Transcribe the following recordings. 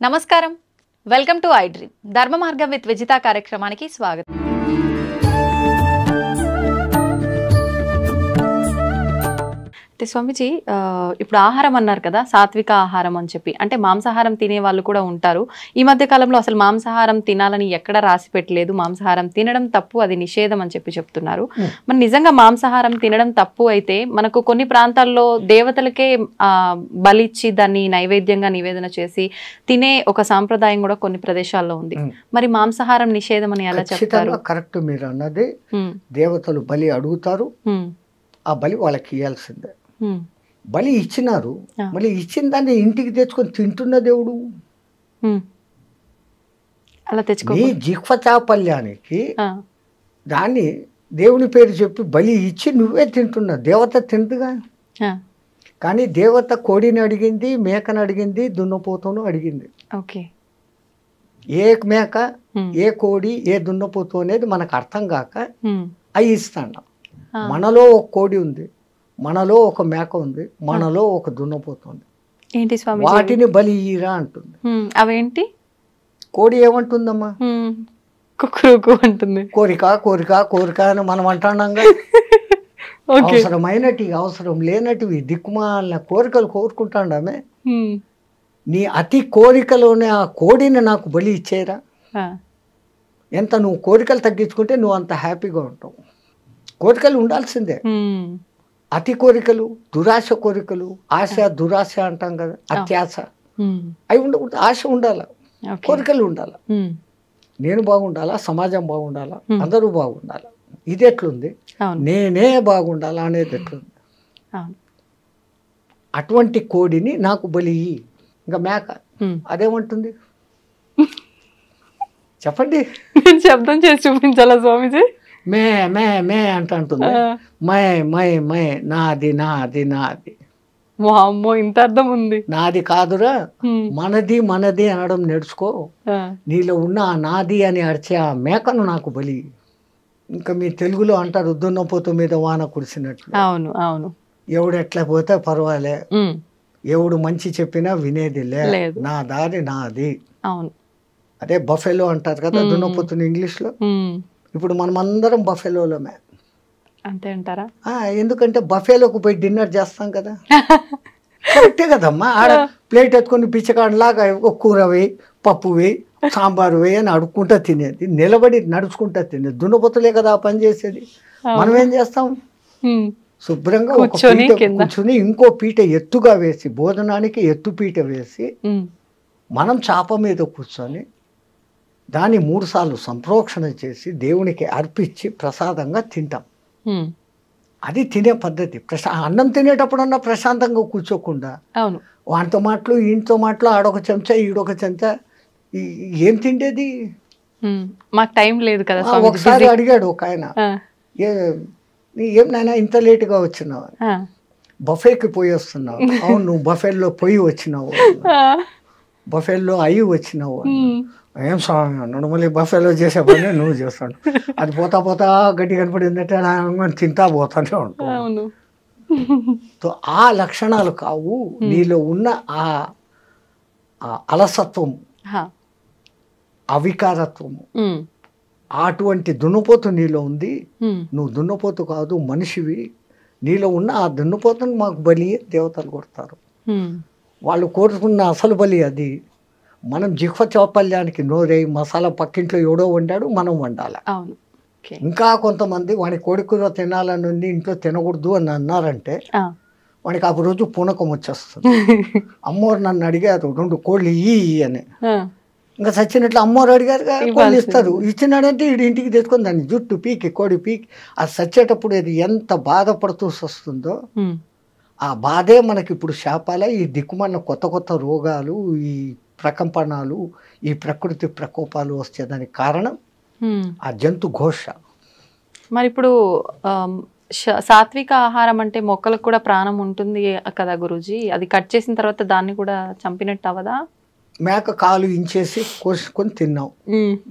నమస్కారం, welcome to I dream. ధర్మ మార్గం విత్ విజిత కార్యక్రమానికి స్వాగతం. స్వామిజీ, ఇప్పుడు ఆహారం అన్నారు కదా, సాత్విక ఆహారం అని చెప్పి, అంటే మాంసాహారం తినే వాళ్ళు కూడా ఉంటారు. ఈ మధ్య కాలంలో అసలు మాంసాహారం తినాలని ఎక్కడ రాసి పెట్టలేదు. మాంసాహారం తినడం తప్పు, అది నిషేధం అని చెప్పి చెప్తున్నారు. మరి నిజంగా మాంసాహారం తినడం తప్పు అయితే మనకు కొన్ని ప్రాంతాల్లో దేవతలకే బలిచ్చి దాన్ని నైవేద్యంగా నివేదన చేసి తినే ఒక సాంప్రదాయం కూడా కొన్ని ప్రదేశాల్లో ఉంది. మరి మాంసాహారం నిషేధం అని ఎలా చెప్తారు? కరెక్ట్, మీరు అన్నది. దేవతలు బలి అడుగుతారు, ఆ బలి వాళ్ళకి ఇవ్వాల్సిందే. బలి ఇచ్చినారు, మళ్ళీ ఇచ్చిన దాన్ని ఇంటికి తెచ్చుకొని తింటున్న దేవుడు. అలా తెచ్చుకో, నీ జిహ్వ చాపల్యానికి దాన్ని దేవుని పేరు చెప్పి బలి ఇచ్చి నువ్వే తింటున్నా. దేవత తింటుగా. కానీ దేవత కోడిని అడిగింది, మేకను అడిగింది, దున్నపోతును అడిగింది. ఓకే, ఏ మేక, ఏ కోడి, ఏ దున్నపోతు అనేది మనకు అర్థం కాక అవి ఇస్తాను. మనలో ఒక కోడి ఉంది, మనలో ఒక మేక ఉంది, మనలో ఒక దున్నపోతుంది. ఏంటి స్వామి, వాటిని బలి ఇయ్యరా అంటుంది. అవేంటి? కోడి ఏమంటుందమ్మా? కుక్కురుకు అంటుంది. కోరిక కోరిక కోరిక అని మనం అంటున్నాంగా. అవసరమైనటివి, అవసరం లేనటివి, దిక్కుమాలిన కోరికలు కోరుకుంటాండామే. నీ అతి కోరికలోనే ఆ కోడిని నాకు బలి ఇచ్చేరా. ఎంత నువ్వు కోరికలు తగ్గించుకుంటే నువ్వు అంత హ్యాపీగా ఉంటావు. కోరికలు ఉండాల్సిందే. అతి కోరికలు, దురాశ కోరికలు, ఆశ దురాశ అంటాం కదా, అత్యాశ, అవి ఉండకూడదు. ఆశ ఉండాల, కోరికలు ఉండాల. నేను బాగుండాలా, సమాజం బాగుండాలా, అందరూ బాగుండాలా. ఇది ఎట్లుంది, నేనే బాగుండాలా అనేది ఎట్లుంది. అటువంటి కోడిని నాకు బలి. ఇంకా మేక అదేమంటుంది చెప్పండి? శబ్దం చేసి చూపించాలా స్వామిజీ? మే మే మే అంటుంది. మై మై మై, నాది నాది నాది. అమ్మో, ఇంత అర్థం ఉంది. నాది కాదురా, మనది మనది అనడం నేర్చుకో. నీలో ఉన్న ఆ నాది అని అరిచే ఆ మేకను నాకు బలి. ఇంకా మీ తెలుగులో అంటారు, దున్నపోతు మీద వాన కురిసినట్లు. అవును అవును. ఎవడు ఎట్లా పోతే పర్వాలే, ఎవడు మంచి చెప్పినా వినేది లేదు, నా దారి నాది. అవును, అదే బఫెలో అంటారు కదా దున్నపోతుని ఇంగ్లీష్లో. ఇప్పుడు మనం అందరం బఫెలోలమే. అంతే అంటారా? ఎందుకంటే బఫేలోకి పోయి డిన్నర్ చేస్తాం కదా. కరెక్టే కదమ్మా. ఆడ ప్లేట్ ఎత్తుకొని పిచ్చకాడలాగా కూర వేయి, పప్పు వేయి, సాంబారు వేయి అని అడుక్కుంటా తినేది, నిలబడి నడుచుకుంటా తినేది. దున్నపోతులే కదా ఆ పని చేసేది. మనం ఏం చేస్తాం, శుభ్రంగా కూర్చొని ఇంకో పీట ఎత్తుగా వేసి, భోజనానికి ఎత్తు పీట వేసి, మనం చాప మీద కూర్చొని దాన్ని 3 సార్లు సంప్రోక్షణ చేసి దేవునికి అర్పించి ప్రసాదంగా తింటాం. అది తినే పద్ధతి. అన్నం తినేటప్పుడన్నా ప్రశాంతంగా కూర్చోకుండా వాటితో మాటలు, ఈయనతో మాటలు, ఆడొక చెంచా ఈడొక చెంచా, ఏం తిండేది? మాకు టైం లేదు కదా. ఒకసారి అడిగాడు ఒక ఆయన, ఏం నాయనా ఇంత లేటుగా వచ్చినావు? బఫేకి పోయి వస్తున్నావు. అవును, నువ్వు బఫేల్లో పోయి వచ్చినావు, బఫేల్లో అయ్యి వచ్చినావు. ఏం స్వామి అన్నాడు. మళ్ళీ బఫేలో చేసే పని నువ్వు చేస్తాడు. అది పోతా పోతా గడ్డి కనపడిందంటే తింటా పోతానే ఉంటావు. సో ఆ లక్షణాలు కావు నీలో ఉన్న ఆ అలసత్వము, అవికారత్వము. అటువంటి దున్నపోతు నీలో ఉంది. నువ్వు దున్నపోతు కాదు, మనిషివి. నీలో ఉన్న ఆ దున్నపోతుని మాకు బలి దేవతలు కొడతారు. వాళ్ళు కోరుకున్న అసలు బలి అది. మనం జిహ్వ చాపల్యానికి నోరై మసాలా పక్కింట్లో ఎవడో వండాడు, మనం వండాలి. ఇంకా కొంతమంది వాడి కోడికూర తినాలని ఉంది, ఇంట్లో తినకూడదు అని అన్నారంటే వాడికి ఆ రోజు పూనకం వచ్చేస్తుంది. అమ్మోరు నన్ను అడిగారు 2 కోళ్ళు ఇయ్యి అని. ఇంకా చచ్చినట్లు అమ్మోరు అడిగారు, కోళ్ళు ఇస్తారు. ఇచ్చినాడంటే వీడి ఇంటికి తెచ్చుకొని దాన్ని జుట్టు పీకి, కోడి పీకి, అది చచ్చేటప్పుడు అది ఎంత బాధపడుతూ వస్తుందో ఆ బాధే మనకి ఇప్పుడు శాపాల. ఈ దిక్కుమన్న కొత్త కొత్త రోగాలు, ఈ ప్రకంపనాలు, ఈ ప్రకృతి ప్రకోపాలు వచ్చేదానికి కారణం ఆ జంతు ఘోష. మరి ఇప్పుడు సాత్విక ఆహారం అంటే మొక్కలకు కూడా ప్రాణం ఉంటుంది కదా గురూజీ, అది కట్ చేసిన తర్వాత దాన్ని కూడా చంపినట్టు అవదా? మేక కాలు ఇంచేసి కోసుకొని తిన్నాం,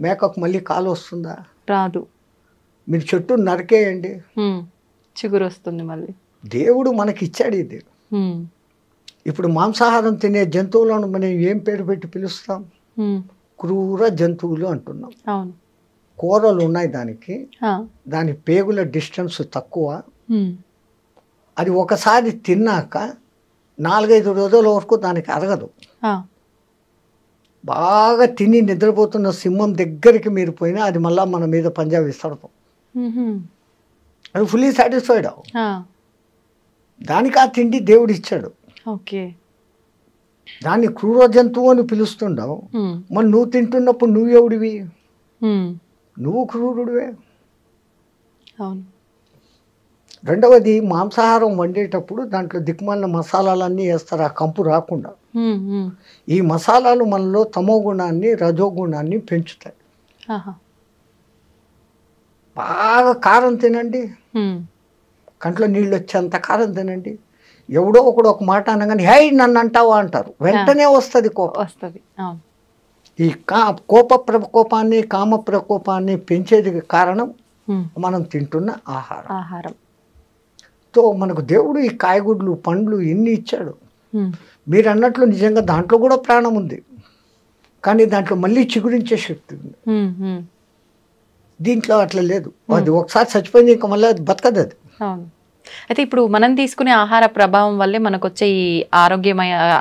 మేకకు మళ్ళీ కాలు వస్తుందా? రాదు. మీరు చెట్టు నరికేయండి, చిగురు వస్తుంది మళ్ళీ. దేవుడు మనకి ఇచ్చాడు ఇది. ఇప్పుడు మాంసాహారం తినే జంతువులను మనం ఏం పేరు పెట్టి పిలుస్తాం? క్రూర జంతువులు అంటున్నాం. అవును. కూరలు ఉన్నాయి దానికి, దాని పేగుల డిస్టెన్స్ తక్కువ. అది ఒకసారి తిన్నాక 4-5 రోజుల వరకు దానికి అరగదు. బాగా తిని నిద్రపోతున్న సింహం దగ్గరికి మీరు పోయినా అది మళ్ళీ మన మీద పంజా విస్తడతాం. అది ఫుల్లీ సాటిస్ఫైడ్. దానికి ఆ తిండి దేవుడు ఇచ్చాడు. ఓకే. దాన్ని క్రూర జంతువు అని పిలుస్తుండవు. మరి నువ్వు తింటున్నప్పుడు నువ్వు ఎవడివి? నువ్వు క్రూరుడివే. అవును. రెండవది, మాంసాహారం వండేటప్పుడు దాంట్లో దిక్కుమాలిన మసాలాలన్నీ వేస్తారు ఆ కంపు రాకుండా. ఈ మసాలాలు మనలో తమో గుణాన్ని రజోగుణాన్ని పెంచుతాయి. బాగా కారం తినండి, కంట్లో నీళ్ళు వచ్చేంత కారం తినండి. ఎవడో ఒకడు ఒక మాట అనగానే హై నన్ను అంటావా అంటారు, వెంటనే వస్తుంది కోపం. వస్తుంది. ఈ కోప ప్రకోపాన్ని కామ ప్రకోపాన్ని పెంచేది కారణం మనం తింటున్న ఆహారం. తో మనకు దేవుడు ఈ కాయగూడ్లు పండ్లు ఎన్ని ఇచ్చాడు. మీరు అన్నట్లు నిజంగా దాంట్లో కూడా ప్రాణం ఉంది, కానీ దాంట్లో మళ్ళీ చిగురించే శక్తి ఉంది. దీంట్లో అట్లా లేదు. అది ఒకసారి చచ్చిపోయింది, ఇంకా మళ్ళీ అది బతకదు అది. అయితే ఇప్పుడు మనం తీసుకునే ఆహార ప్రభావం వల్లే మనకు వచ్చే ఈ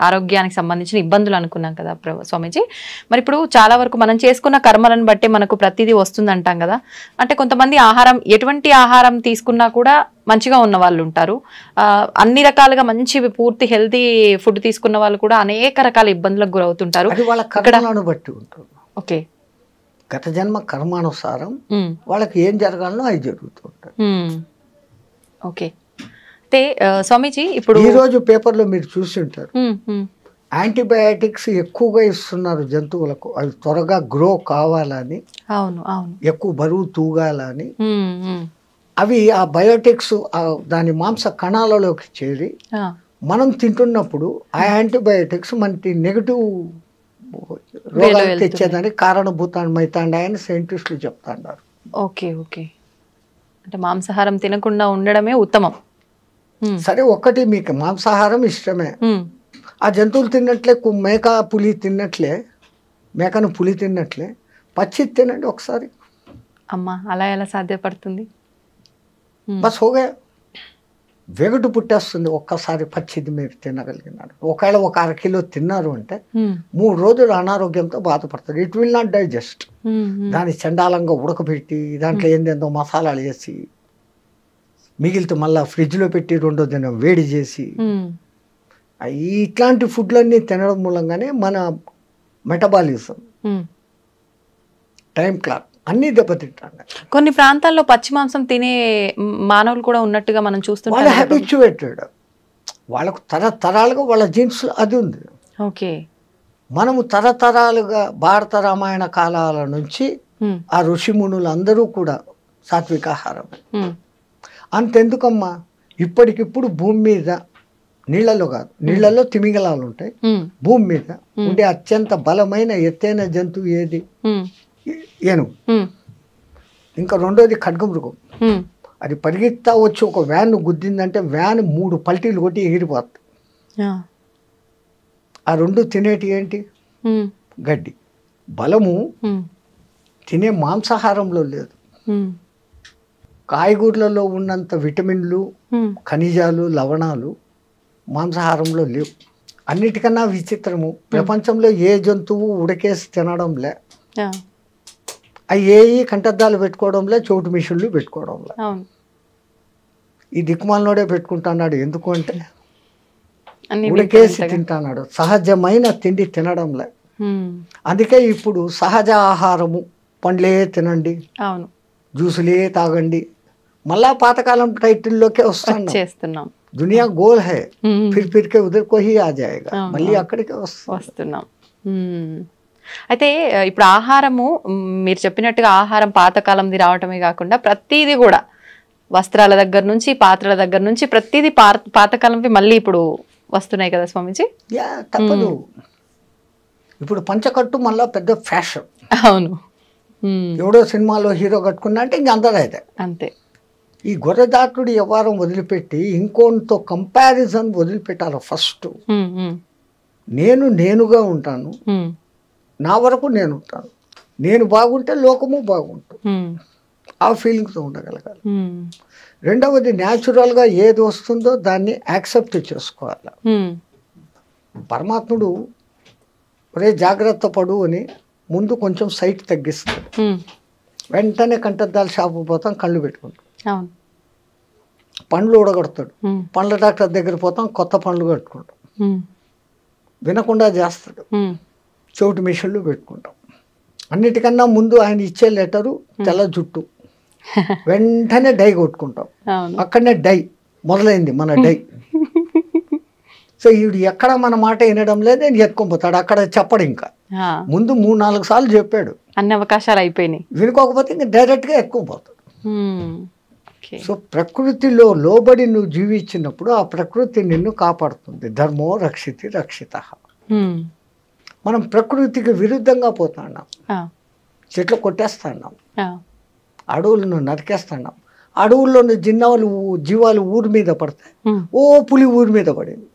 ఆరోగ్యానికి సంబంధించిన ఇబ్బందులు అనుకున్నాం కదా స్వామీజీ. మరి ఇప్పుడు చాలా వరకు మనం చేసుకున్న కర్మలను బట్టి మనకు ప్రతిదీ వస్తుంది అంటాం కదా. అంటే కొంతమంది ఎటువంటి ఆహారం తీసుకున్నా కూడా మంచిగా ఉన్న వాళ్ళు ఉంటారు. అన్ని రకాలుగా మంచి పూర్తి హెల్తీ ఫుడ్ తీసుకున్న వాళ్ళు కూడా అనేక రకాల ఇబ్బందులకు గురవుతుంటారు. వాళ్ళ కర్మలను బట్టి ఉంటుంది. ఓకే. గత జన్మ కర్మానుసారం వాళ్ళకి ఏం జరగాలనో అది జరుగుతుంటాయి. ఓకే. అయితే స్వామీజీ ఇప్పుడు ఈరోజు పేపర్లో మీరు చూసి ఉంటారు, యాంటీబయాటిక్స్ ఎక్కువగా ఇస్తున్నారు జంతువులకు, అవి త్వరగా గ్రో కావాలని, ఎక్కువ బరువు తూగాలని. అవి ఆ బయోటిక్స్ దాని మాంస కణాలలోకి చేరి మనం తింటున్నప్పుడు ఆ యాంటీబయాటిక్స్ మనకి నెగటివ్ రోగాలు తెచ్చేదానికి కారణభూతమైతాండాయని సైంటిస్టులు చెప్తాండారు. ఓకే. ఓకే. అంటే మాంసాహారం తినకుండా ఉండడమే ఉత్తమం. సరే, ఒక్కటి మీకు మాంసాహారం ఇష్టమే, ఆ జంతువులు తిన్నట్లే మేక పులి తిన్నట్లే, మేకను పులి తిన్నట్లే పచ్చి తినండి ఒకసారి. అమ్మా, అలా ఎలా సాధ్యపడుతుంది? బస్ హోగా, వెగటు పుట్టేస్తుంది ఒక్కసారి పచ్చిది మీరు తినగలిగినారు. ఒకవేళ 1 అరకిలో తిన్నారు అంటే 3 రోజులు అనారోగ్యంతో బాధపడతారు. It will not digest. దాన్ని చండాలంగా ఉడకబెట్టి దాంట్లో ఏందేందో మసాలాలు వేసి మిగిలితే మళ్ళీ ఫ్రిడ్జ్లో పెట్టి 2వ దినం వేడి చేసి ఇట్లాంటి ఫుడ్లన్నీ తినడం మూలంగానే మన మెటబాలిజం, టైం క్లాక్ అన్ని దెబ్బతింటాడు. కొన్ని ప్రాంతాల్లో పచ్చి మాంసం తినే మానవులు కూడా ఉన్నట్టుగా మనం చూస్తుంటాం. వాళ్ళు హ్యాబిచ్యువేటెడ్, వాళ్ళకు తరతరాలుగా వాళ్ళ జీన్స్ అది ఉంది. ఓకే. మనము తరతరాలుగా భారత రామాయణ కాలాల నుంచి ఆ ఋషిమునులు అందరూ కూడా సాత్విక ఆహారమే. అంతెందుకమ్మా, ఇప్పటికిప్పుడు భూమి మీద నీళ్లలో కాదు, నీళ్లలో తిమింగలాలు ఉంటాయి. భూమి మీద ఉండే అత్యంత బలమైన ఎత్తైన జంతువు ఏది? ఏనుగు. ఇంకా 2వది ఖడ్గమృగం. అది పరిగెత్తా వచ్చి ఒక వ్యాన్ గుద్దిందంటే వ్యాన్ 3 పల్టీలు కొట్టి ఎగిరిపోతుంది. ఆ 2 తినేటి ఏంటి? గడ్డి. బలము తినే మాంసాహారంలో లేదు. కాయగూరలలో ఉన్నంత విటమిన్లు, ఖనిజాలు, లవణాలు మాంసాహారంలో లేవు. అన్నిటికన్నా విచిత్రము, ప్రపంచంలో ఏ జంతువు ఉడకేసి తినడంలే, అవి కంటద్దాలు పెట్టుకోవడంలే, చోటు మిషన్లు పెట్టుకోవడంలే. ఈ దిక్కుమాలనోడే పెట్టుకుంటున్నాడు. ఎందుకు అంటే ఉడకేసి తింటున్నాడు, సహజమైన తిండి తినడంలే. అందుకే ఇప్పుడు సహజ ఆహారము, పండ్లే తినండి, జ్యూసులే తాగండి, మళ్ళా పాతకాలం టైటిల్లోకే వస్తున్నాం. దునియా goal high, Phir K ఉదర్ co he ఆ జాయేగా, మళ్ళీ అక్కడికే వస్తున్నాం. అయితే ఇప్పుడు ఆహారము మీరు చెప్పినట్టుగా ఆహారం పాతకాలంది రావటమే కాకుండా ప్రతిదీ కూడా వస్త్రాల దగ్గర నుంచి పాత్రల దగ్గర నుంచి ప్రతిదీ పాతకాలంవి మళ్ళీ ఇప్పుడు వస్తున్నాయి కదా స్వామీజీ. తప్పదు. ఇప్పుడు పంచకట్టు మళ్ళీ పెద్ద ఫ్యాషన్. అవును. ఎవడో సినిమాలో హీరో కట్టుకున్నా అంటే ఇంక అందరూ అయితే అంతే. ఈ గొర్రెదాటుడు వ్యవహారం వదిలిపెట్టి ఇంకోటితో కంపారిజన్ వదిలిపెట్టాలి ఫస్ట్. నేను నేనుగా ఉంటాను, నా వరకు నేను ఉంటాను, నేను బాగుంటే లోకము బాగుంటుంది, ఆ ఫీలింగ్తో ఉండగలగాలి. రెండవది న్యాచురల్గా ఏది వస్తుందో దాన్ని యాక్సెప్ట్ చేసుకోవాలి. పరమాత్ముడు ఒరే జాగ్రత్త పడు అని ముందు కొంచెం సైట్ తగ్గిస్తాడు, వెంటనే కంటద్దాలు షాపు పోతాం, కళ్ళు పెట్టుకుంటాం, పండ్లు ఊడగొడతాడు, పండ్ల డాక్టర్ దగ్గర పోతాం, కొత్త పండ్లు కట్టుకుంటాం, వినకుండా చేస్తాడు, చెవిటి మిషన్లు పెట్టుకుంటాం. అన్నిటికన్నా ముందు ఆయన ఇచ్చే లెటరు తెల్ల జుట్టు, వెంటనే డై కొట్టుకుంటాం, అక్కడనే డై మొదలైంది మన డై. సో ఈవిడు ఎక్కడ మన మాట వినడం లేదు, నేను ఎత్తుకొని అక్కడ చెప్పడు, ఇంకా ముందు 3-4 సార్లు చెప్పాడు, అన్ని అవకాశాలు అయిపోయినాయి, వినుకోకపోతే ఇంకా డైరెక్ట్గా ఎత్తుకొని. సో ప్రకృతిలో లోబడి నువ్వు జీవించినప్పుడు ఆ ప్రకృతి నిన్ను కాపాడుతుంది. ధర్మో రక్షితి రక్షిత. మనం ప్రకృతికి విరుద్ధంగా పోతున్నాం, చెట్లు కొట్టేస్తున్నాం, అడవులను నరికేస్తున్నాం, అడవుల్లోని జీవాలు ఊరి మీద పడతాయి. ఓ పులి ఊరి మీద పడింది,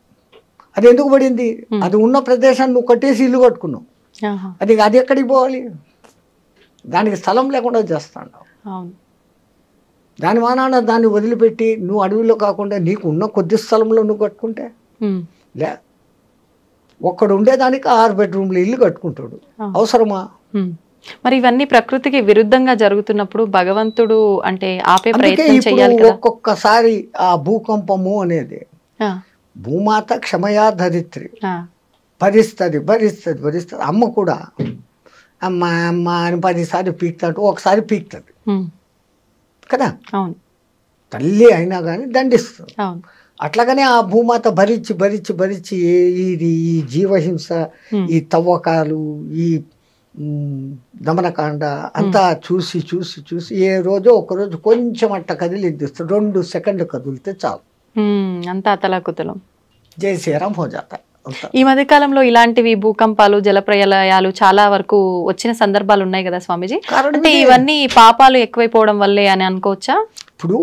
అది ఎందుకు పడింది? అది ఉన్న ప్రదేశాన్ని నువ్వు కట్టేసి ఇల్లు కట్టుకున్నావు, అది ఎక్కడికి పోవాలి? దానికి స్థలం లేకుండా చేస్తున్నావు. దాని మానాన దాన్ని వదిలిపెట్టి నువ్వు అడవిలో కాకుండా నీకు ఉన్న కొద్ది స్థలంలో నువ్వు కట్టుకుంటే లే, ఒక్కడు ఉండేదానికి 6 బెడ్రూమ్లు ఇల్లు కట్టుకుంటాడు, అవసరమా? మరి ఇవన్నీ ప్రకృతికి విరుద్ధంగా జరుగుతున్నప్పుడు భగవంతుడు అంటే ఆపే ప్రయత్నం చేయాలి కదా. ఒక్కొక్కసారి ఆ భూకంపము అనేది భూమాత క్షమయా ధరిత్రి, భరిస్తుంది భరిస్తుంది భరిస్తుంది. అమ్మ కూడా అమ్మ అమ్మ అని 10 సార్లు పీకుతాడు, ఒకసారి పీకుతుంది కదా. తల్లి అయినా కానీ దండిస్తుంది. అట్లాగనే ఆ భూమాత భరించి భరించి భరించి ఇది ఈ జీవహింస, ఈ తవ్వకాలు, ఈ దమనకాండ అంతా చూసి చూసి చూసి ఏ రోజో ఒకరోజు కొంచెం అట్ట కదిలిద్దిస్తాడు, 2 సెకండ్లు కదిలితే చాలు, అంతా అతలాకుతలం, జై శ్రీరామ్ హో జాతా. ఈ మధ్య కాలంలో ఇలాంటివి భూకంపాలు, జలప్రలయాలు చాలా వరకు వచ్చిన సందర్భాలు ఉన్నాయి కదా స్వామీజీ. అంటే ఇవన్నీ పాపాలు ఎక్కువైపోవడం వల్లే అని అనుకోవచ్చా? ఇప్పుడు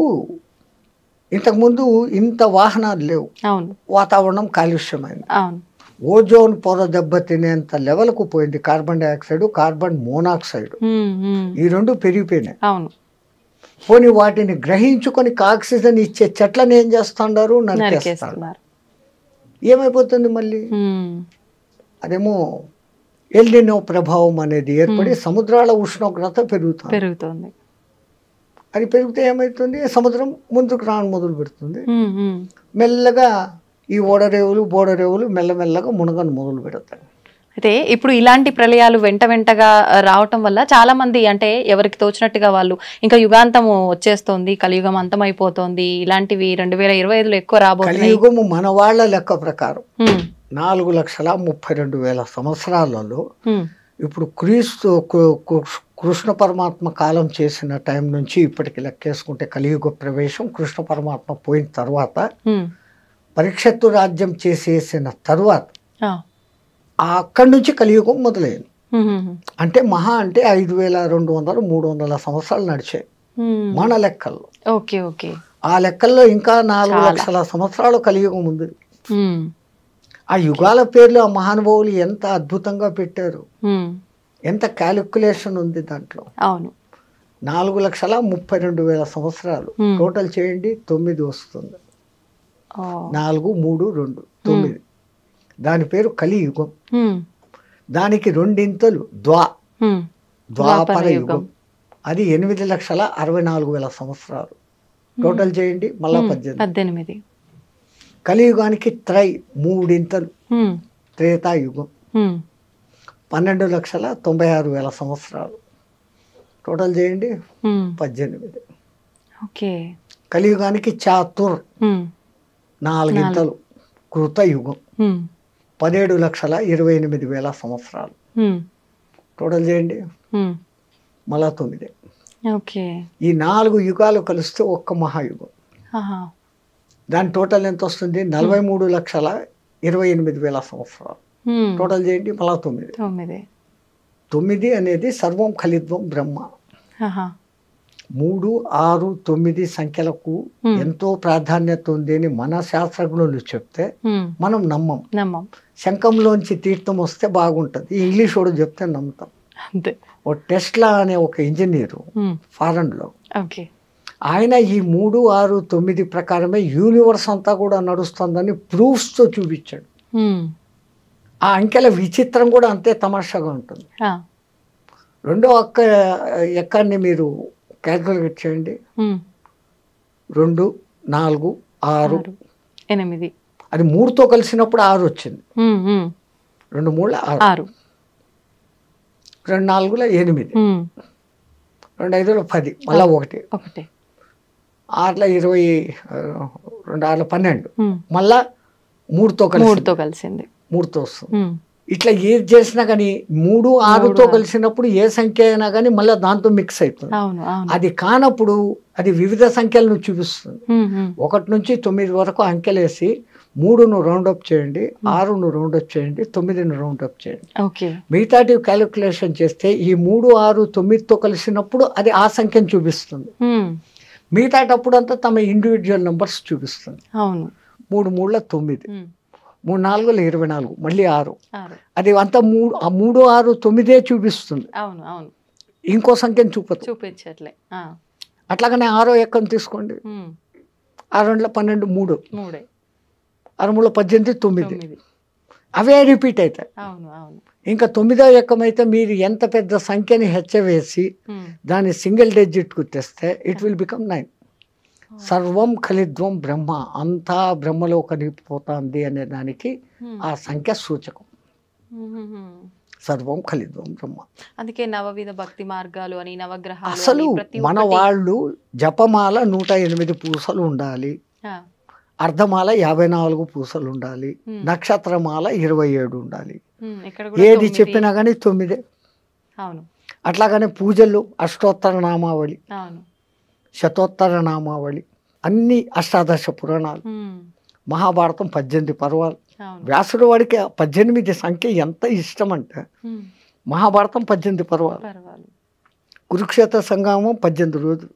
ఇంతకుముందు ఇంత వాహనాలు లేవు, అవును, వాతావరణం కాలుష్యమైంది, అవును, ఓజోన్ పొర దెబ్బతినేంత లెవెల్కు పోయింది. కార్బన్ డైఆక్సైడ్, కార్బన్ మోనాక్సైడ్, ఈ 2 పెరిగిపోయినాయి. అవును, పోనీ వాటిని గ్రహించుకొని ఆక్సిజన్ ఇచ్చే చెట్లను ఏం చేస్తున్నారు? నరికేస్తున్నారు. ఏమైపోతుంది మళ్ళీ? అదేమో ఎల్నినో ప్రభావం అనేది ఏర్పడి సముద్రాల ఉష్ణోగ్రత పెరుగుతుంది. అది పెరిగితే ఏమవుతుంది? సముద్రం ముందుకు రాను మొదలు పెడుతుంది, మెల్లగా ఈ ఓడరేవులు బోడరేవులు మెల్లమెల్లగా మునగను మొదలు పెడతాయి. అయితే ఇప్పుడు ఇలాంటి ప్రళయాలు వెంటగా రావటం వల్ల చాలా మంది అంటే ఎవరికి తోచినట్టుగా వాళ్ళు ఇంకా యుగాంతము వచ్చేస్తోంది, కలియుగం అంతమైపోతోంది, ఇలాంటివి 2025లో ఎక్కువ రాబోతుంది. కలియుగము మన వాళ్ళ లెక్క ప్రకారం 4,32,000 సంవత్సరాలలో ఇప్పుడు కృష్ణ పరమాత్మ కాలం చేసిన టైం నుంచి ఇప్పటికి లెక్కేసుకుంటే కలియుగ ప్రవేశం కృష్ణ పరమాత్మ పోయిన తర్వాత పరీక్షత్తు రాజ్యం చేసేసిన తర్వాత అక్కడి నుంచి కలియుగం మొదలైంది. అంటే మహా అంటే 5,200-300 సంవత్సరాలు నడిచాయి మన లెక్కల్లో. ఆ లెక్కల్లో ఇంకా 4,00,000 సంవత్సరాలు కలియుగం ఉంది. ఆ యుగాల పేర్లు ఆ మహానుభావులు ఎంత అద్భుతంగా పెట్టారు, ఎంత క్యాలిక్యులేషన్ ఉంది దాంట్లో. 4,32,000 సంవత్సరాలు టోటల్ చేయండి, 9 వస్తుంది. 4, 3, 2, 9. దాని పేరు కలియుగం. దానికి 2 ఇంతలు ద్వాపర యుగం, అది 8,64,000 సంవత్సరాలు టోటల్ చేయండి, మళ్ళా 18. కలియుగానికి 3 ఇంతలు త్రేతాయుగం, 12,96,000 సంవత్సరాలు టోటల్ చేయండి, 18. కలియుగానికి చాతుర్ 4 ఇంతలు కృతయుగం, 17,28,000 సంవత్సరాలు టోటల్ చేయండి, మళ్ళా 9. ఈ 4 యుగాలు కలిస్తే ఒక్క మహాయుగం. దాని టోటల్ ఎంత వస్తుంది? 43,28,000 సంవత్సరాలు టోటల్ చేయండి, మళ్ళా 9. 9 అనేది సర్వం ఖలిత్వం బ్రహ్మ. 3, 6, 9 సంఖ్యలకు ఎంతో ప్రాధాన్యత ఉంది అని మన శాస్త్రజ్ఞులు చెప్తే మనం నమ్మం. శంఖంలోంచి తీర్థం వస్తే బాగుంటుంది, ఇంగ్లీష్ వాడు చెప్తే నమ్ముతాం. అంతే. ఓ టెస్లా అనే ఒక ఇంజనీరు ఫారెన్లో, ఆయన ఈ 3, 6, 9 ప్రకారమే యూనివర్స్ అంతా కూడా నడుస్తుందని ప్రూఫ్స్తో చూపించాడు. ఆ అంకెల విచిత్రం కూడా అంతే తమాషాగా ఉంటుంది. రెండో ఎక్కాన్ని మీరు క్యాల్కులేట్ చేయండి. 2, 4, 6, 8. అది 3తో కలిసినప్పుడు 6 వచ్చింది. 2 3 6, 2 4 8, 2 5 10, మళ్ళా 1, 6 20, 2 6 12, మళ్ళా 3తో కలిసింది, 3తో వస్తుంది. ఇట్లా ఏది చేసినా కానీ 3, 6తో కలిసినప్పుడు ఏ సంఖ్య అయినా కానీ మళ్ళీ దాంతో మిక్స్ అవుతుంది. అది కానప్పుడు అది వివిధ సంఖ్యలను చూపిస్తుంది. 1 నుంచి 9 వరకు అంకెలేసి 3ను రౌండప్ చేయండి, 6ను రౌండప్ చేయండి, 9ను రౌండప్ చేయండి. మిగతాటి క్యాలిక్యులేషన్ చేస్తే ఈ 3, 6, 9తో కలిసినప్పుడు అది ఆ సంఖ్యను చూపిస్తుంది. మిగతాటప్పుడు అంతా తమ ఇండివిజువల్ నెంబర్స్ చూపిస్తుంది. 3 3 9, 3 4 24, మళ్ళీ 6. అది అంతా 3 6 9 చూపిస్తుంది. ఇంకో సంఖ్యను చూపించట్లే. అట్లాగనే 6వ ఎక్కం తీసుకోండి. 6 2 12, 3, 6 3 18, 9. అవే రిపీట్ అవుతాయి. ఇంకా 9వ ఎక్కం అయితే మీరు ఎంత పెద్ద సంఖ్యని హెచ్చవేసి దాన్ని సింగిల్ డిజిట్కు తెస్తే ఇట్ విల్ బికమ్ 9. సర్వం ఖలిద్వం బ్రహ్మ, అంతా బ్రహ్మలో కలిగిపోతుంది అనే దానికి ఆ సంఖ్య సూచకం. సర్వం ఖలిద్వం బ్రహ్మ. అందుకే నవవిధ భక్తి మార్గాలు అని, నవగ్రహాలు. అసలు మన వాళ్ళు జపమాల 108 పూసలు ఉండాలి, అర్ధమాల 54 పూసలు ఉండాలి, నక్షత్రమాల 27 ఉండాలి. ఏది చెప్పినా కానీ 9. అట్లాగనే పూజలు అష్టోత్తర నామావళి, శతోత్తర నామావళి, అన్ని అష్టాదశ పురాణాలు, మహాభారతం 18 పర్వాలు. వ్యాసుడు వాడికి 18 సంఖ్య ఎంత ఇష్టం అంటే మహాభారతం 18 పర్వాలు, కురుక్షేత్ర సంగ్రామం 18 రోజులు,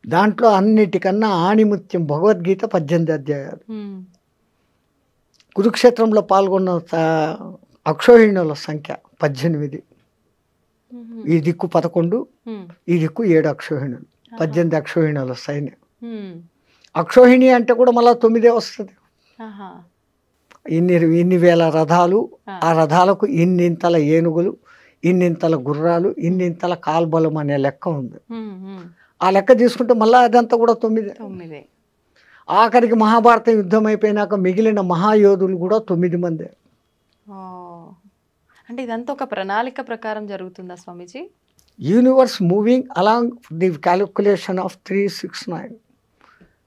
దాంట్లో అన్నిటికన్నా ఆణిముత్యం భగవద్గీత 18 అధ్యాయాలు. కురుక్షేత్రంలో పాల్గొన్న అక్షోహిణుల సంఖ్య 18. ఈ దిక్కు 11, ఈ దిక్కు 7 అక్షోహిణులు, 18 అక్షోహిణుల సైన్యం. అక్షోహిణి అంటే కూడా మళ్ళీ 9 వస్తుంది. ఇన్ని వేల రథాలు, ఆ రథాలకు ఇన్నింతల ఏనుగులు, ఇన్నింతల గుర్రాలు, ఇన్నింతల కాల్బలం అనే లెక్క ఉంది. ఆ లెక్క తీసుకుంటే మళ్ళీ అదంతా కూడా 9. ఆఖరికి మహాభారత యుద్ధం అయిపోయినాక మిగిలిన మహాయోధులు కూడా 9 మందే. అంటే ఇదంతా ఒక ప్రణాళిక ప్రకారం జరుగుతుందా స్వామీజీ? Universe moving along the calculation of 369.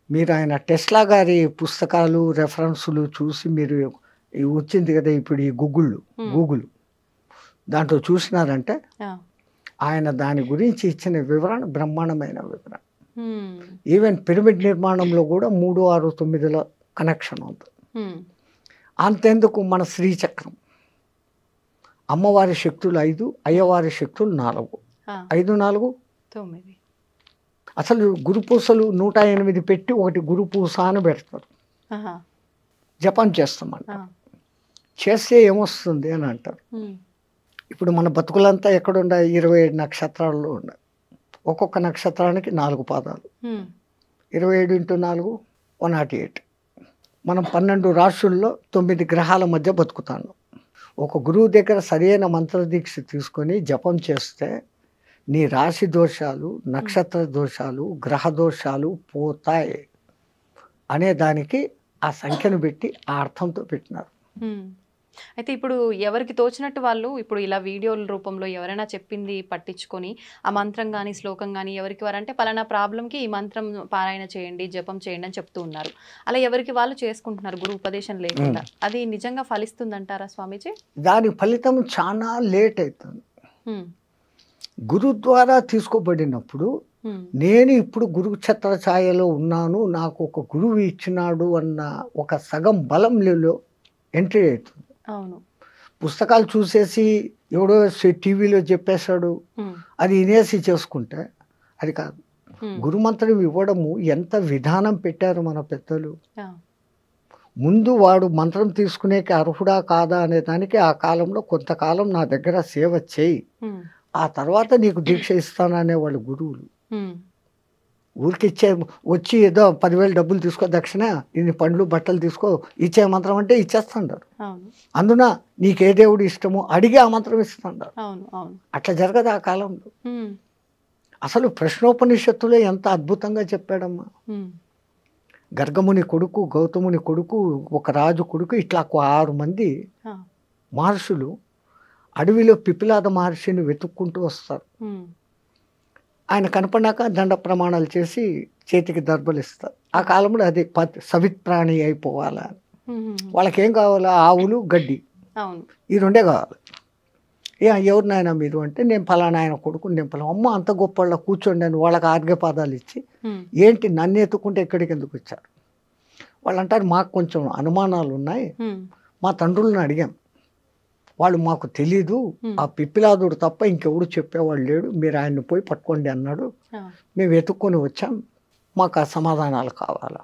మీరు ఆయన టెస్లా గారి పుస్తకాలు రెఫరెన్సులు చూసి మీరు వచ్చింది కదా ఇప్పుడు ఈ గూగుల్ దాంట్లో చూసినారంటే ఆయన దాని గురించి ఇచ్చిన వివరణ బ్రహ్మాండమైన వివరణ. ఈవెన్ పిరమిడ్ నిర్మాణంలో కూడా 3 6 9ల కనెక్షన్ ఉంది. అంతెందుకు మన శ్రీచక్రం, అమ్మవారి శక్తులు 5, అయ్యవారి శక్తులు 4, 5 4 9. అసలు గురుపూసలు 108 పెట్టి ఒకటి గురుపూస అని పెడతారు, జపం చేస్తామంట. చేస్తే ఏమొస్తుంది అని అంటారు. ఇప్పుడు మన బతుకులంతా ఎక్కడుండే 27 నక్షత్రాల్లో ఉన్నాయి. ఒక్కొక్క నక్షత్రానికి 4 పాదాలు, 27 × 4 108. మనం 12 రాశుల్లో 9 గ్రహాల మధ్య బతుకుతాను. ఒక గురువు దగ్గర సరైన మంత్రదీక్ష తీసుకొని జపం చేస్తే నీ రాశి దోషాలు, నక్షత్ర దోషాలు, గ్రహ దోషాలు పోతాయి అనే దానికి ఆ సంఖ్యను పెట్టి ఆ అర్థంతో పెట్టినారు. అయితే ఇప్పుడు ఎవరికి తోచినట్టు వాళ్ళు ఇప్పుడు ఇలా వీడియోల రూపంలో ఎవరైనా చెప్పింది పట్టించుకొని ఆ మంత్రం కానీ శ్లోకం కానీ ఎవరికి వారంటే పలానా ప్రాబ్లంకి ఈ మంత్రం పారాయణ చేయండి, జపం చేయండి అని చెప్తూ ఉన్నారు. అలా ఎవరికి వాళ్ళు చేసుకుంటున్నారు గురు ఉపదేశం లేకుండా. అది నిజంగా ఫలిస్తుందంటారా స్వామీజీ? దాని ఫలితం చాలా లేట్ అవుతుంది. గురు ద్వారా తీసుకోబడినప్పుడు నేను ఇప్పుడు గురు ఛత్ర ఛాయలో ఉన్నాను, నాకు ఒక గురువు ఇచ్చినాడు అన్న ఒక సగం బలంలో ఎంట్రీ అవుతుంది. అవును, పుస్తకాలు చూసేసి ఎవడో టీవీలో చెప్పేశాడు అది వినేసి చేసుకుంటే అది కాదు. గురుమంత్రం ఇవ్వడము ఎంత విధానం పెట్టారు మన పెద్దలు. ముందు వాడు మంత్రం తీసుకునేకి అర్హుడా కాదా అనే దానికి ఆ కాలంలో కొంతకాలం నా దగ్గర సేవ చేయి, ఆ తర్వాత నీకు దీక్ష ఇస్తాననే వాళ్ళు గురువులు. ఊరికి ఇచ్చే వచ్చి ఏదో 10,000 డబ్బులు తీసుకో దక్షిణ, ఇన్ని పండ్లు బట్టలు తీసుకో, ఇచ్చే మంత్రం అంటే ఇచ్చేస్తుంటారు. అందున నీకే దేవుడు ఇష్టమో అడిగి ఆ మంత్రం ఇస్తుంటారు. అట్లా జరగదు ఆ కాలంలో. అసలు ప్రశ్నోపనిషత్తులో ఎంత అద్భుతంగా చెప్పాడమ్మా. గర్గముని కొడుకు, గౌతముని కొడుకు, ఒక రాజు కొడుకు, ఇట్లా 6 మంది మహర్షులు అడవిలో పిపిలాద మహర్షిని వెతుక్కుంటూ వస్తారు. ఆయన కనపడినాక దండ ప్రమాణాలు చేసి చేతికి దర్భలు ఇస్తారు. ఆ కాలంలో అది సవిత్ప్రాణి అయిపోవాలని. వాళ్ళకేం కావాలా? ఆవులు, గడ్డి, ఈ 2 కావాలి. ఎవరు నాయన మీరు అంటే, నేను ఫలానా ఆయన కొడుకు, నేను ఫలానా. అమ్మ అంత గొప్ప వాళ్ళ కూర్చోండి అని వాళ్ళకి ఆర్ఘ్యపాదాలు ఇచ్చి, ఏంటి నన్ను ఎత్తుకుంటే ఎక్కడికి ఎందుకు వచ్చారు? వాళ్ళు అంటారు, మాకు కొంచెం అనుమానాలు ఉన్నాయి, మా తండ్రులను అడిగాం, వాళ్ళు మాకు తెలీదు, ఆ పిప్పిలాదుడు తప్ప ఇంకెవడు చెప్పేవాళ్ళు లేడు, మీరు ఆయన్ని పోయి పట్టుకోండి అన్నాడు, మేము వెతుక్కొని వచ్చాం, మాకు ఆ సమాధానాలు కావాలా.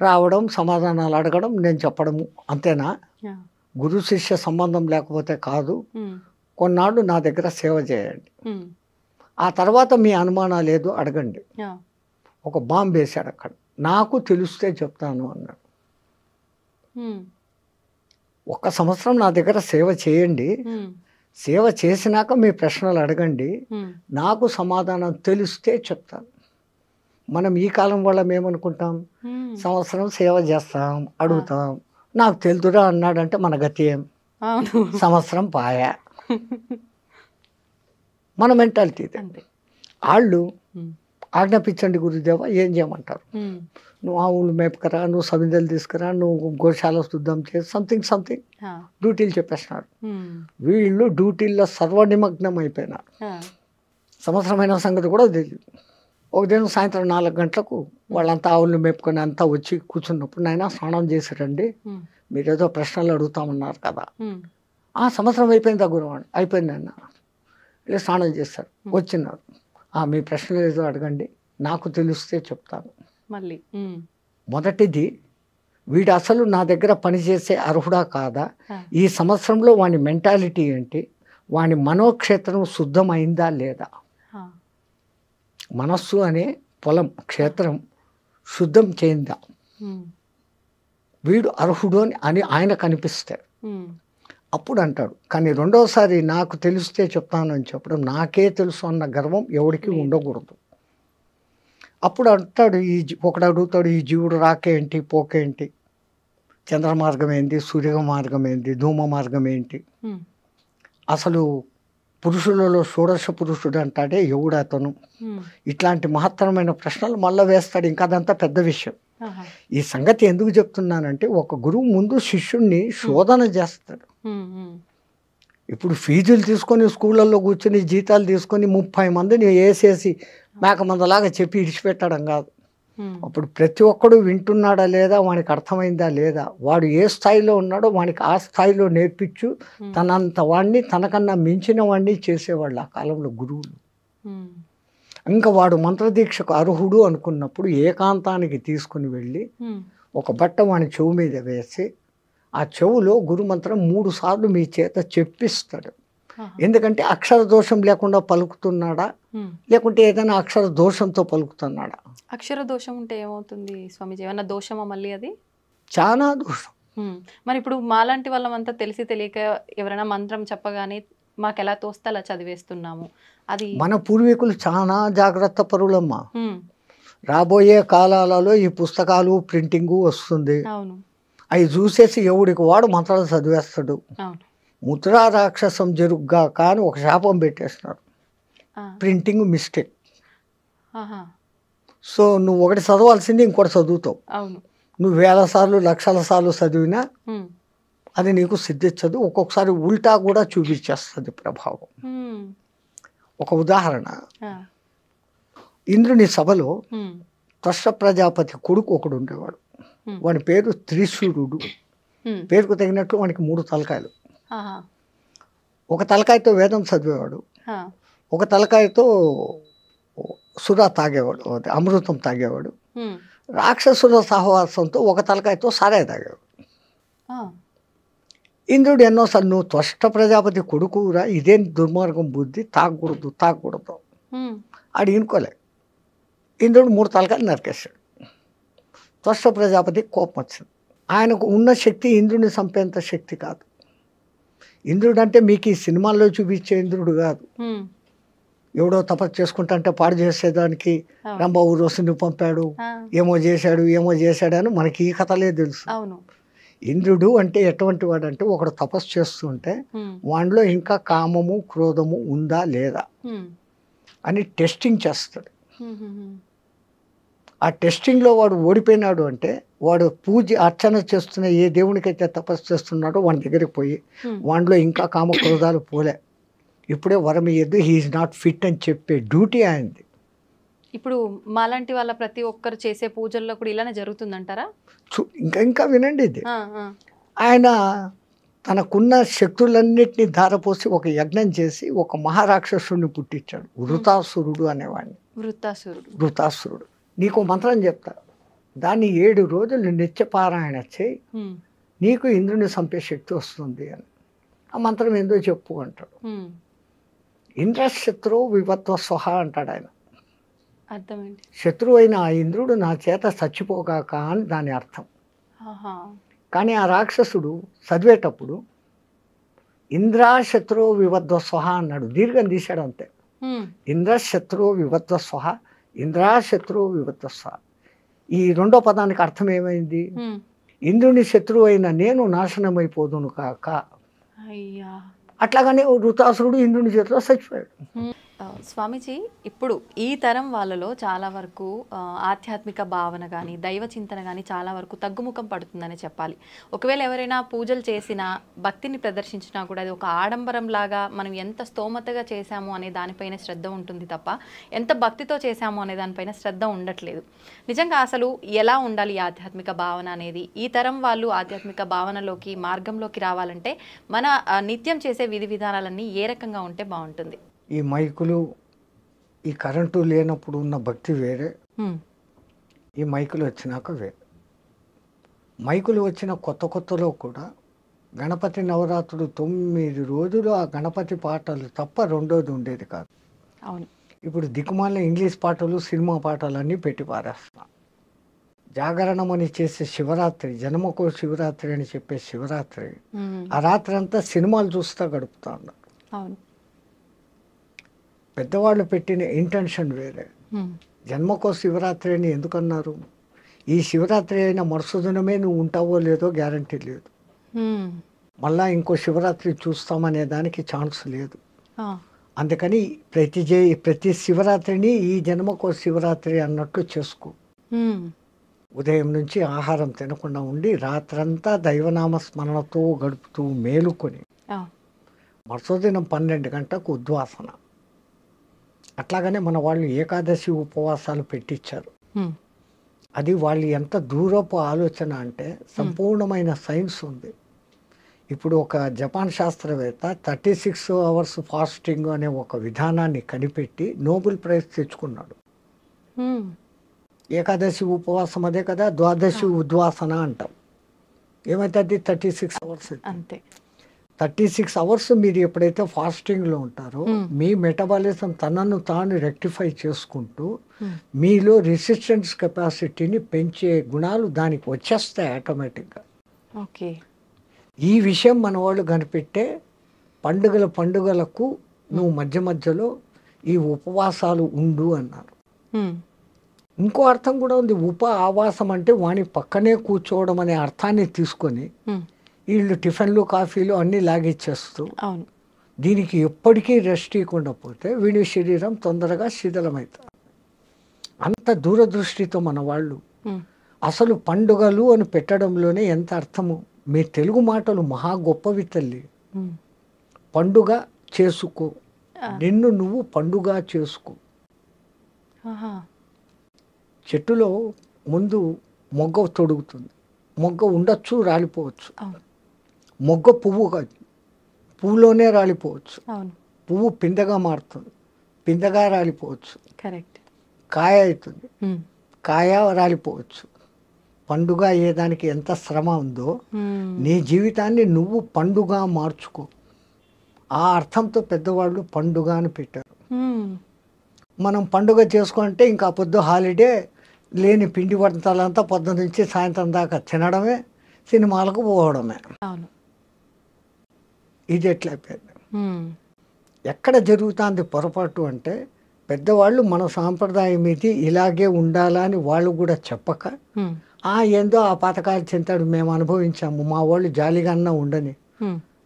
రావడం, సమాధానాలు అడగడం, నేను చెప్పడము, అంతేనా? గురు శిష్య సంబంధం లేకపోతే కాదు. కొన్నాళ్ళు నా దగ్గర సేవ చేయండి, ఆ తర్వాత మీ అనుమానాలు ఏదో అడగండి. ఒక బాంబు వేశాడు అక్కడ, నాకు తెలిస్తే చెప్తాను అన్నాడు. 1 సంవత్సరం నా దగ్గర సేవ చేయండి, సేవ చేసినాక మీ ప్రశ్నలు అడగండి, నాకు సమాధానం తెలిస్తే చెప్తాను. మనం ఈ కాలం వాళ్ళం ఏమనుకుంటాం? సంవత్సరం సేవ చేస్తాం, అడుగుతాం, నాకు తెలుదురా అన్నాడంటే మన గతి ఏం? సంవత్సరం పాయా. మన మెంటాలిటీ ఇదే. వాళ్ళు ఆజ్ఞాపించండి గురుదేవ, ఏం చేయమంటారు? నువ్వు ఆవులు మేపకరా, నువ్వు సమిధలు తీసుకురా, నువ్వు గోశాల శుద్ధం చేసి సంథింగ్ డ్యూటీలు చెప్పేస్తున్నారు. వీళ్ళు డ్యూటీల్లో సర్వనిమగ్నం అయిపోయినారు. సంవత్సరమైన సంగతి కూడా తెలియదు. ఒక దినం సాయంత్రం 4 గంటలకు వాళ్ళంతా ఆవులు మేపుకొని అంతా వచ్చి కూర్చున్నప్పుడు, నాయన స్నానం చేసిరండి, మీరేదో ప్రశ్నలు అడుగుతామన్నారు కదా. ఆ సంవత్సరం అయిపోయిందా గురువాడు? అయిపోయింది అన్న. ఇలా స్నానం చేస్తారు, వచ్చినారు, మీ ప్రశ్నలు ఏదో అడగండి, నాకు తెలిస్తే చెప్తాను. మళ్ళీ మొదటిది, వీడు అసలు నా దగ్గర పనిచేసే అర్హుడా కాదా, ఈ సంవత్సరంలో వాని మెంటాలిటీ ఏంటి, వాని మనోక్షేత్రం శుద్ధమైందా లేదా. మనస్సు అనే పొలం, క్షేత్రం శుద్ధం చేయిందా, వీడు అర్హుడు అని ఆయన కనిపిస్తాడు. అప్పుడు అంటాడు. కానీ రెండోసారి నాకు తెలిస్తే చెప్తాను అని చెప్పడం, నాకే తెలుసు అన్న గర్వం ఎవరికి ఉండకూడదు. అప్పుడు అంటాడు, ఒకడు అడుగుతాడు, ఈ జీవుడు రాకేంటి, పోకేంటి, చంద్ర మార్గం ఏంటి, సూర్య మార్గం ఏంటి, ధూమ మార్గం ఏంటి, అసలు పురుషులలో షోడశ పురుషుడు అంటాడే ఎవడు అతను, ఇట్లాంటి మహత్తరమైన ప్రశ్నలు మళ్ళీ వేస్తాడు. ఇంకా అదంతా పెద్ద విషయం. ఈ సంగతి ఎందుకు చెప్తున్నానంటే, ఒక గురువు ముందు శిష్యుణ్ణి శోధన చేస్తాడు. ఇప్పుడు ఫీజులు తీసుకొని స్కూళ్ళల్లో కూర్చొని జీతాలు తీసుకొని 30 మందిని వేసేసి మేకమందలాగా చెప్పి ఇడిచిపెట్టడం కాదు. అప్పుడు ప్రతి ఒక్కడు వింటున్నాడా లేదా, వానికి అర్థమైందా లేదా, వాడు ఏ స్థాయిలో ఉన్నాడో వానికి ఆ స్థాయిలో నేర్పించు, తనంత వాడిని తనకన్నా మించిన వాడిని చేసేవాళ్ళు ఆ కాలంలో గురువులు. ఇంకా వాడు మంత్రదీక్షకు అర్హుడు అనుకున్నప్పుడు ఏకాంతానికి తీసుకుని వెళ్ళి ఒక బట్ట వాని చెవు మీద వేసి, ఆ చెవులో గురుమంత్రం 3 సార్లు మీ చేత చెప్పిస్తాడు. ఎందుకంటే అక్షర దోషం లేకుండా పలుకుతున్నాడా, లేకుంటే ఏదైనా అక్షర దోషంతో పలుకుతున్నాడా. అక్షర దోషం ఉంటే ఏమవుతుంది స్వామీజీ? ఏమన్నా దోషమా మళ్ళీ? అది చాలా దోషం. మరి ఇప్పుడు మాలాంటి వాళ్ళమంతా తెలిసి తెలియక ఎవరైనా మంత్రం చెప్పగానే మాకు ఎలా తోస్తే అలా చదివేస్తున్నాము. అది మన పూర్వీకులు చాలా జాగ్రత్త పరులమ్మా. రాబోయే కాలాలలో ఈ పుస్తకాలు ప్రింటింగు వస్తుంది, అవి చూసేసి ఎవడికి వాడు మంత్రాలు చదివేస్తాడు. ముద్రా రాక్షసం జరుగుగా కానీ ఒక శాపం పెట్టేస్తున్నారు, ప్రింటింగ్ మిస్టేక్. సో నువ్వు ఒకటి చదవాల్సింది ఇంకోటి చదువుతావు. నువ్వు 1000 సార్లు 1,00,000 సార్లు చదివినా అది నీకు సిద్ధించదు. ఒక్కొక్కసారి ఉల్టా కూడా చూపించేస్తుంది ప్రభావం. ఒక ఉదాహరణ, ఇంద్రుని సభలో త్వష్ట ప్రజాపతి కొడుకు ఒకడు ఉండేవాడు. వాడి పేరు త్రిశూరుడు. పేరుకు తగినట్లు వానికి 3 తలకాయలు. ఒక తలకాయతో వేదం చదివేవాడు, ఒక తలకాయతో సురా తాగేవాడు, అమృతం తాగేవాడు. రాక్షసుల సహవాసంతో ఒక తలకాయతో సారాయి తాగేవాడు. ఇంద్రుడు ఎన్నోసార్లు నువ్వు త్వష్ట ప్రజాపతి కొడుకురా, ఇదేం దుర్మార్గం బుద్ధి, తాగకూడదు ఆడు ఇనుకోలే. ఇంద్రుడు 3 తలకాయలు నరికేశాడు. త్వష్ట ప్రజాపతి కోపం వచ్చింది. ఆయనకు ఉన్న శక్తి ఇంద్రుడిని చంపేంత శక్తి కాదు. ఇంద్రుడు అంటే మీకు ఈ సినిమాల్లో చూపించే ఇంద్రుడు కాదు. ఎవడో తపస్సు చేసుకుంటా పాడు చేసేదానికి రంభ ఊరోసుని పంపాడు, ఏమో చేశాడు అని మనకి ఈ కథలే తెలుసు. ఇంద్రుడు అంటే ఎటువంటి వాడు అంటే ఒకడు తపస్సు చేస్తుంటే వాడిలో ఇంకా కామము క్రోధము ఉందా లేదా అని టెస్టింగ్ చేస్తాడు. ఆ టెస్టింగ్లో వాడు ఓడిపోయినాడు అంటే వాడు పూజ అర్చన చేస్తున్న ఏ దేవునికైతే తపస్సు చేస్తున్నాడో వాడి దగ్గరికి పోయి వాడిలో ఇంకా కామ క్రోధాలు పోలే, ఇప్పుడే వరం ఇయ్యద్దు, హీఈస్ నాట్ ఫిట్ అని చెప్పే డ్యూటీ ఆయనది. ఇప్పుడు మాలాంటి వాళ్ళ ప్రతి ఒక్కరు చేసే పూజల్లో కూడా ఇలానే జరుగుతుందంటారా? ఇంకా వినండి, ఇది ఆయన తనకున్న శక్తులన్నిటినీ ధారపోసి ఒక యజ్ఞం చేసి ఒక మహారాక్షసుడిని పుట్టించాడు, వృతాసురుడు అనేవాడిని. వృతాసురుడు నీకు మంత్రం చెప్తా, దాన్ని 7 రోజులు నిత్యపారాయణ చేయి, నీకు ఇంద్రుని చంపే శక్తి వస్తుంది అని. ఆ మంత్రం ఏందో చెప్పు అంటాడు. ఇంద్రశత్రువు వివత్వ స్వహ అంటాడు ఆయన. అర్థమేంటి? శత్రువు అయిన ఆ ఇంద్రుడు నా చేత చచ్చిపోగాక అని దాని అర్థం. కానీ ఆ రాక్షసుడు చదివేటప్పుడు ఇంద్రశత్రువు వివత్వ స్వహ అన్నాడు, దీర్ఘం తీశాడు అంతే. ఇంద్రశత్రువు వివత్వ స్వహ, ఇంద్రశత్రువు వివత్వ స్వహ. ఈ 2వ పదానికి అర్థం ఏమైంది? ఇంద్రుని శత్రువు అయిన నేను నాశనమైపోదును కాక. అట్లాగనే వృతాసురుడు ఇంద్రుని చేతిలో చచ్చిపోయాడు. స్వామీజీ, ఇప్పుడు ఈ తరం వాళ్ళలో చాలా వరకు ఆధ్యాత్మిక భావన కానీ దైవ చింతన కానీ చాలా వరకు తగ్గుముఖం పడుతుందని చెప్పాలి. ఒకవేళ ఎవరైనా పూజలు చేసినా భక్తిని ప్రదర్శించినా కూడా అది ఒక ఆడంబరం లాగా మనం ఎంత స్తోమతగా చేశాము అనే దానిపైన శ్రద్ధ ఉంటుంది తప్ప ఎంత భక్తితో చేశాము అనే దానిపైన శ్రద్ధ ఉండట్లేదు. నిజంగా అసలు ఎలా ఉండాలి ఈ ఆధ్యాత్మిక భావన అనేది? ఈ తరం వాళ్ళు ఆధ్యాత్మిక భావనలోకి మార్గంలోకి రావాలంటే మన నిత్యం చేసే విధి విధానాలన్నీ ఏ రకంగా ఉంటే బాగుంటుంది? ఈ మైకులు, ఈ కరెంటు లేనప్పుడు ఉన్న భక్తి వేరే, ఈ మైకులు వచ్చినాక వేరే. మైకులు వచ్చిన కొత్తలో కూడా గణపతి నవరాత్రులు 9 రోజులు ఆ గణపతి పాటలు తప్ప రెండోది ఉండేది కాదు. అవును. ఇప్పుడు దిక్కుమాలిన ఇంగ్లీష్ పాటలు, సినిమా పాటలు అన్నీ పెట్టి పారేస్తున్నాం. జాగరణం అని చేసే శివరాత్రి, జన్మకో శివరాత్రి అని చెప్పే శివరాత్రి, ఆ రాత్రి అంతా సినిమాలు చూస్తూ గడుపుతా ఉన్నారు. అవును. పెద్దవాళ్ళు పెట్టిన ఇంటెన్షన్ వేరే. జన్మకో శివరాత్రి అని ఎందుకన్నారు? ఈ శివరాత్రి అయిన మరుసదినమే నువ్వు ఉంటావో లేదో గ్యారంటీ లేదు, మళ్ళా ఇంకో శివరాత్రి చూస్తామనే దానికి ఛాన్స్ లేదు. అందుకని ప్రతి శివరాత్రిని ఈ జన్మకో శివరాత్రి అన్నట్టు చేసుకో. ఉదయం నుంచి ఆహారం తినకుండా ఉండి రాత్రంతా దైవనామ స్మరణతో గడుపుతూ మేలుకొని మరుసదినం 12 గంటలకు ఉద్వాసన. అట్లాగనే మన వాళ్ళు ఏకాదశి ఉపవాసాలు పెట్టించారు. అది వాళ్ళు ఎంత దూరపు ఆలోచన అంటే సంపూర్ణమైన సైన్స్ ఉంది. ఇప్పుడు ఒక జపాన్ శాస్త్రవేత్త 36 అవర్స్ ఫాస్టింగ్ అనే ఒక విధానాన్ని కనిపెట్టి నోబెల్ ప్రైజ్ తెచ్చుకున్నాడు. ఏకాదశి ఉపవాసం అదే కదా, ద్వాదశి ఉద్వాసన అంటాం. ఏమైతుంది? 36 అవర్స్ అంతే. 36 అవర్స్ మీరు ఎప్పుడైతే ఫాస్టింగ్లో ఉంటారో మీ మెటబాలిజం తనను తాను రెక్టిఫై చేసుకుంటూ మీలో రెసిస్టెన్స్ కెపాసిటీని పెంచే గుణాలు దానికి వచ్చేస్తాయి ఆటోమేటిక్గా. ఓకే. ఈ విషయం మన వాళ్ళు కనిపెట్టే పండుగలకు నువ్వు మధ్యలో ఈ ఉపవాసాలు ఉండు అన్నారు. ఇంకో అర్థం కూడా ఉంది. ఆవాసం అంటే వాని పక్కనే కూర్చోవడం అనే అర్థాన్ని తీసుకొని వీళ్ళు టిఫిన్లు కాఫీలు అన్నీ లాగిచ్చేస్తూ దీనికి ఎప్పటికీ రెస్ట్ ఇవ్వకుండా పోతే వీడి శరీరం తొందరగా శిథిలమవుతారు. అంత దూరదృష్టితో మన వాళ్ళు అసలు పండుగలు అని పెట్టడంలోనే ఎంత అర్థము. మీ తెలుగు మాటలు మహా గొప్పవి తల్లి. పండుగ చేసుకో, నిన్ను నువ్వు పండుగ చేసుకో. చెట్టులో ముందు మొగ్గ తొడుగుతుంది, మొగ్గ ఉండొచ్చు రాలిపోవచ్చు. మొగ్గ పువ్వు కాదు, పువ్వులోనే రాలిపోవచ్చు. పువ్వు పిందెగా మారుతుంది, పిందెగా రాలిపోవచ్చు. కరెక్ట్. కాయ అవుతుంది, కాయ రాలిపోవచ్చు. పండుగ అయ్యేదానికి ఎంత శ్రమ ఉందో నీ జీవితాన్ని నువ్వు పండుగ మార్చుకో. ఆ అర్థంతో పెద్దవాళ్ళు పండుగ అని పెట్టారు. మనం పండుగ చేసుకుంటే ఇంకా పొద్దు హాలిడే, లేని పిండి వంటలంతా పొద్దు నుంచి సాయంత్రం దాకా తినడమే, సినిమాలకు పోవడమే. ఇది ఎట్లయిపోయింది. ఎక్కడ జరుగుతుంది పొరపాటు అంటే, పెద్దవాళ్ళు మన సాంప్రదాయం ఇది, ఇలాగే ఉండాలా అని వాళ్ళు కూడా చెప్పక, ఏందో ఆ పథకాలు చింతాడు, మేము అనుభవించాము, మా వాళ్ళు జాలిగా అన్నా ఉండని,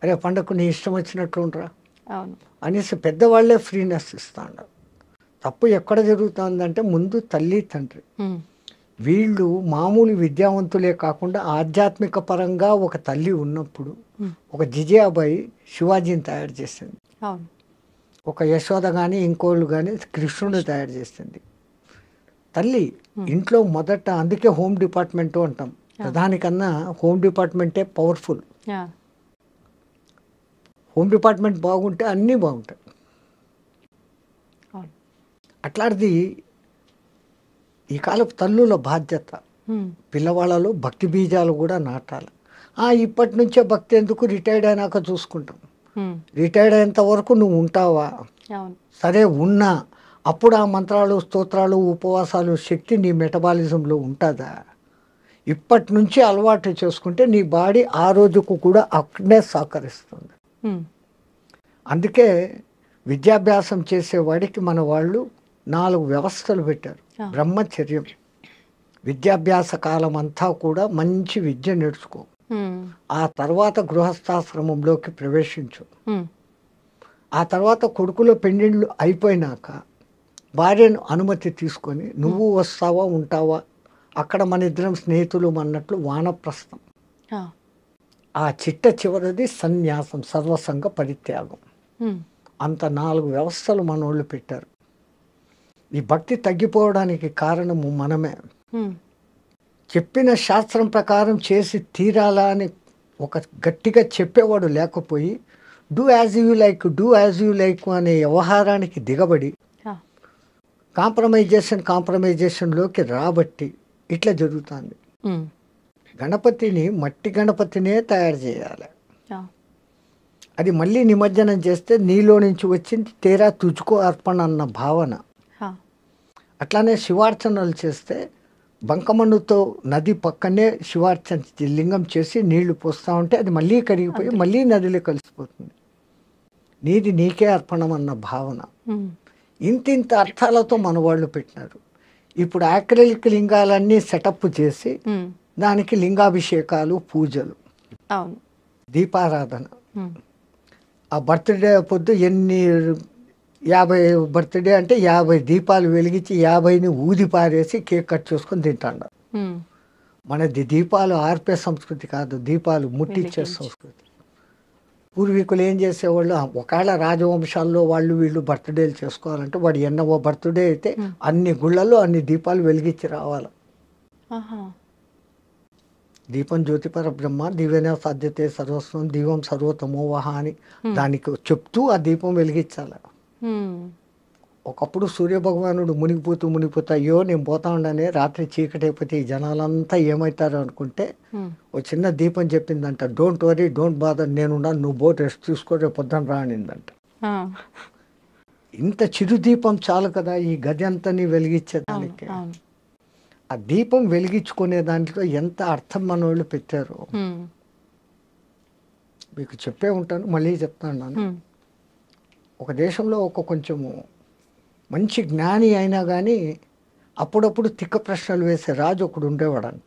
అరే పండగకు నీ ఇష్టం వచ్చినట్లు ఉండరా అనేసి పెద్దవాళ్లే ఫ్రీనెస్ ఇస్తాడు. తప్పు ఎక్కడ జరుగుతుందంటే, ముందు తల్లి తండ్రి వీళ్ళు మామూలు విద్యావంతులే కాకుండా ఆధ్యాత్మిక పరంగా ఒక తల్లి ఉన్నప్పుడు, ఒక జిజియాబాయి శివాజీని తయారు చేసింది, ఒక యశోద కానీ ఇంకోళ్ళు కానీ కృష్ణుని తయారు చేసింది. తల్లి ఇంట్లో మొదట, అందుకే హోమ్ డిపార్ట్మెంట్ అంటాం, ప్రధానికన్నా హోమ్ డిపార్ట్మెంటే పవర్ఫుల్. హోమ్ డిపార్ట్మెంట్ బాగుంటే అన్నీ బాగుంటాయి. అట్లాంటిది ఈ కాలపు తల్లుల బాధ్యత, పిల్లవాళ్ళలో భక్తి బీజాలు కూడా నాటాలి. ఇప్పటి నుంచే భక్తి ఎందుకు, రిటైర్డ్ అయినాక చూసుకుంటాం. రిటైర్డ్ అయ్యేంత వరకు నువ్వు ఉంటావా? సరే ఉన్నా, అప్పుడు ఆ మంత్రాలు, స్తోత్రాలు, ఉపవాసాలు శక్తి నీ మెటబాలిజంలో ఉంటుందా? ఇప్పటి నుంచి అలవాటు చేసుకుంటే నీ బాడీ ఆ రోజుకు కూడా అక్కడే సహకరిస్తుంది. అందుకే విద్యాభ్యాసం చేసేవాడికి మన వాళ్ళు 4 వ్యవస్థలు పెట్టారు. బ్రహ్మచర్యం, విద్యాభ్యాస కాలం అంతా కూడా మంచి విద్య నేర్చుకో, ఆ తర్వాత గృహస్థాశ్రమంలోకి ప్రవేశించు, ఆ తర్వాత కొడుకులో పెండిళ్ళు అయిపోయినాక భార్యను అనుమతి తీసుకొని నువ్వు వస్తావా ఉంటావా, అక్కడ మన ఇద్దరం స్నేహితులు అన్నట్లు వానప్రస్థం. ఆ చిట్ట చివరిది సన్యాసం, సర్వసంగ పరిత్యాగం. అంత 4 వ్యవస్థలు మనోళ్ళు పెట్టారు. ఈ భక్తి తగ్గిపోవడానికి కారణము మనమే. చెప్పిన శాస్త్రం ప్రకారం చేసి తీరాలా అని ఒక గట్టిగా చెప్పేవాడు లేకపోయి, do as you like, do as you like అనే వ్యవహారానికి దిగబడి కాంప్రమైజేషన్లోకి రాబట్టి ఇట్లా జరుగుతుంది. గణపతిని, మట్టి గణపతినే తయారు చేయాలి. అది మళ్ళీ నిమజ్జనం చేస్తే నీలో నుంచి వచ్చింది తేరా తుజుకో అర్పణ అన్న భావన. అట్లానే శివార్చనలు చేస్తే బంకమన్నుతో నది పక్కనే శివార్చన లింగం చేసి నీళ్లు పోస్తూ ఉంటే అది మళ్ళీ కరిగిపోయి మళ్ళీ నదిలో కలిసిపోతుంది. నీది నీకే అర్పణం అన్న భావన. ఇంతింత అర్థాలతో మన వాళ్ళు పెట్టినారు. ఇప్పుడు యాక్రిలిక్ లింగాలన్నీ సెటప్ చేసి దానికి లింగాభిషేకాలు, పూజలు, దీపారాధన. ఆ బర్త్డే పొద్దు 50 బర్త్డే అంటే 50 దీపాలు వెలిగించి 50ని ఊది పారేసి కేక్ కట్ చేసుకొని తింటాడు. మనది దీపాలు ఆర్పే సంస్కృతి కాదు, దీపాలు ముట్టించే సంస్కృతి. పూర్వీకులు ఏం చేసేవాళ్ళు, ఒకవేళ రాజవంశాల్లో వాళ్ళు వీళ్ళు బర్త్డేలు చేసుకోవాలంటే వాడు ఎన్నో బర్త్డే అయితే అన్ని గుళ్ళల్లో అన్ని దీపాలు వెలిగించి రావాలి. దీపం జ్యోతిపర బ్రహ్మ దీవెన సాధ్యతే సర్వస్వం దీపం సర్వతమోవహ అని దానికి చెప్తూ ఆ దీపం వెలిగించాలి. ఒకప్పుడు సూర్యభగవానుడు మునిగిపోతా అయ్యో నేను పోతా ఉండనే, రాత్రి చీకటి అయిపోతే ఈ జనాలంతా ఏమవుతారు అనుకుంటే ఓ చిన్న దీపం చెప్పిందంట, డోంట్ వరీ డోంట్ బాదర్, నేనున్నాను, నువ్వు బోట్ రెస్ట్ తీసుకో, రేపు పొద్దున రానిందంట. ఇంత చిరు దీపం చాలు కదా ఈ గది అంతని వెలిగించేదానికి. ఆ దీపం వెలిగించుకునే దాంట్లో ఎంత అర్థం మనోళ్ళు పెట్టారు మీకు చెప్పే ఉంటాను, మళ్ళీ చెప్తాను. ఒక దేశంలో కొంచెము మంచి జ్ఞాని అయినా కానీ అప్పుడప్పుడు తిక్క ప్రశ్నలు వేసే రాజు ఒకడు ఉండేవాడంట.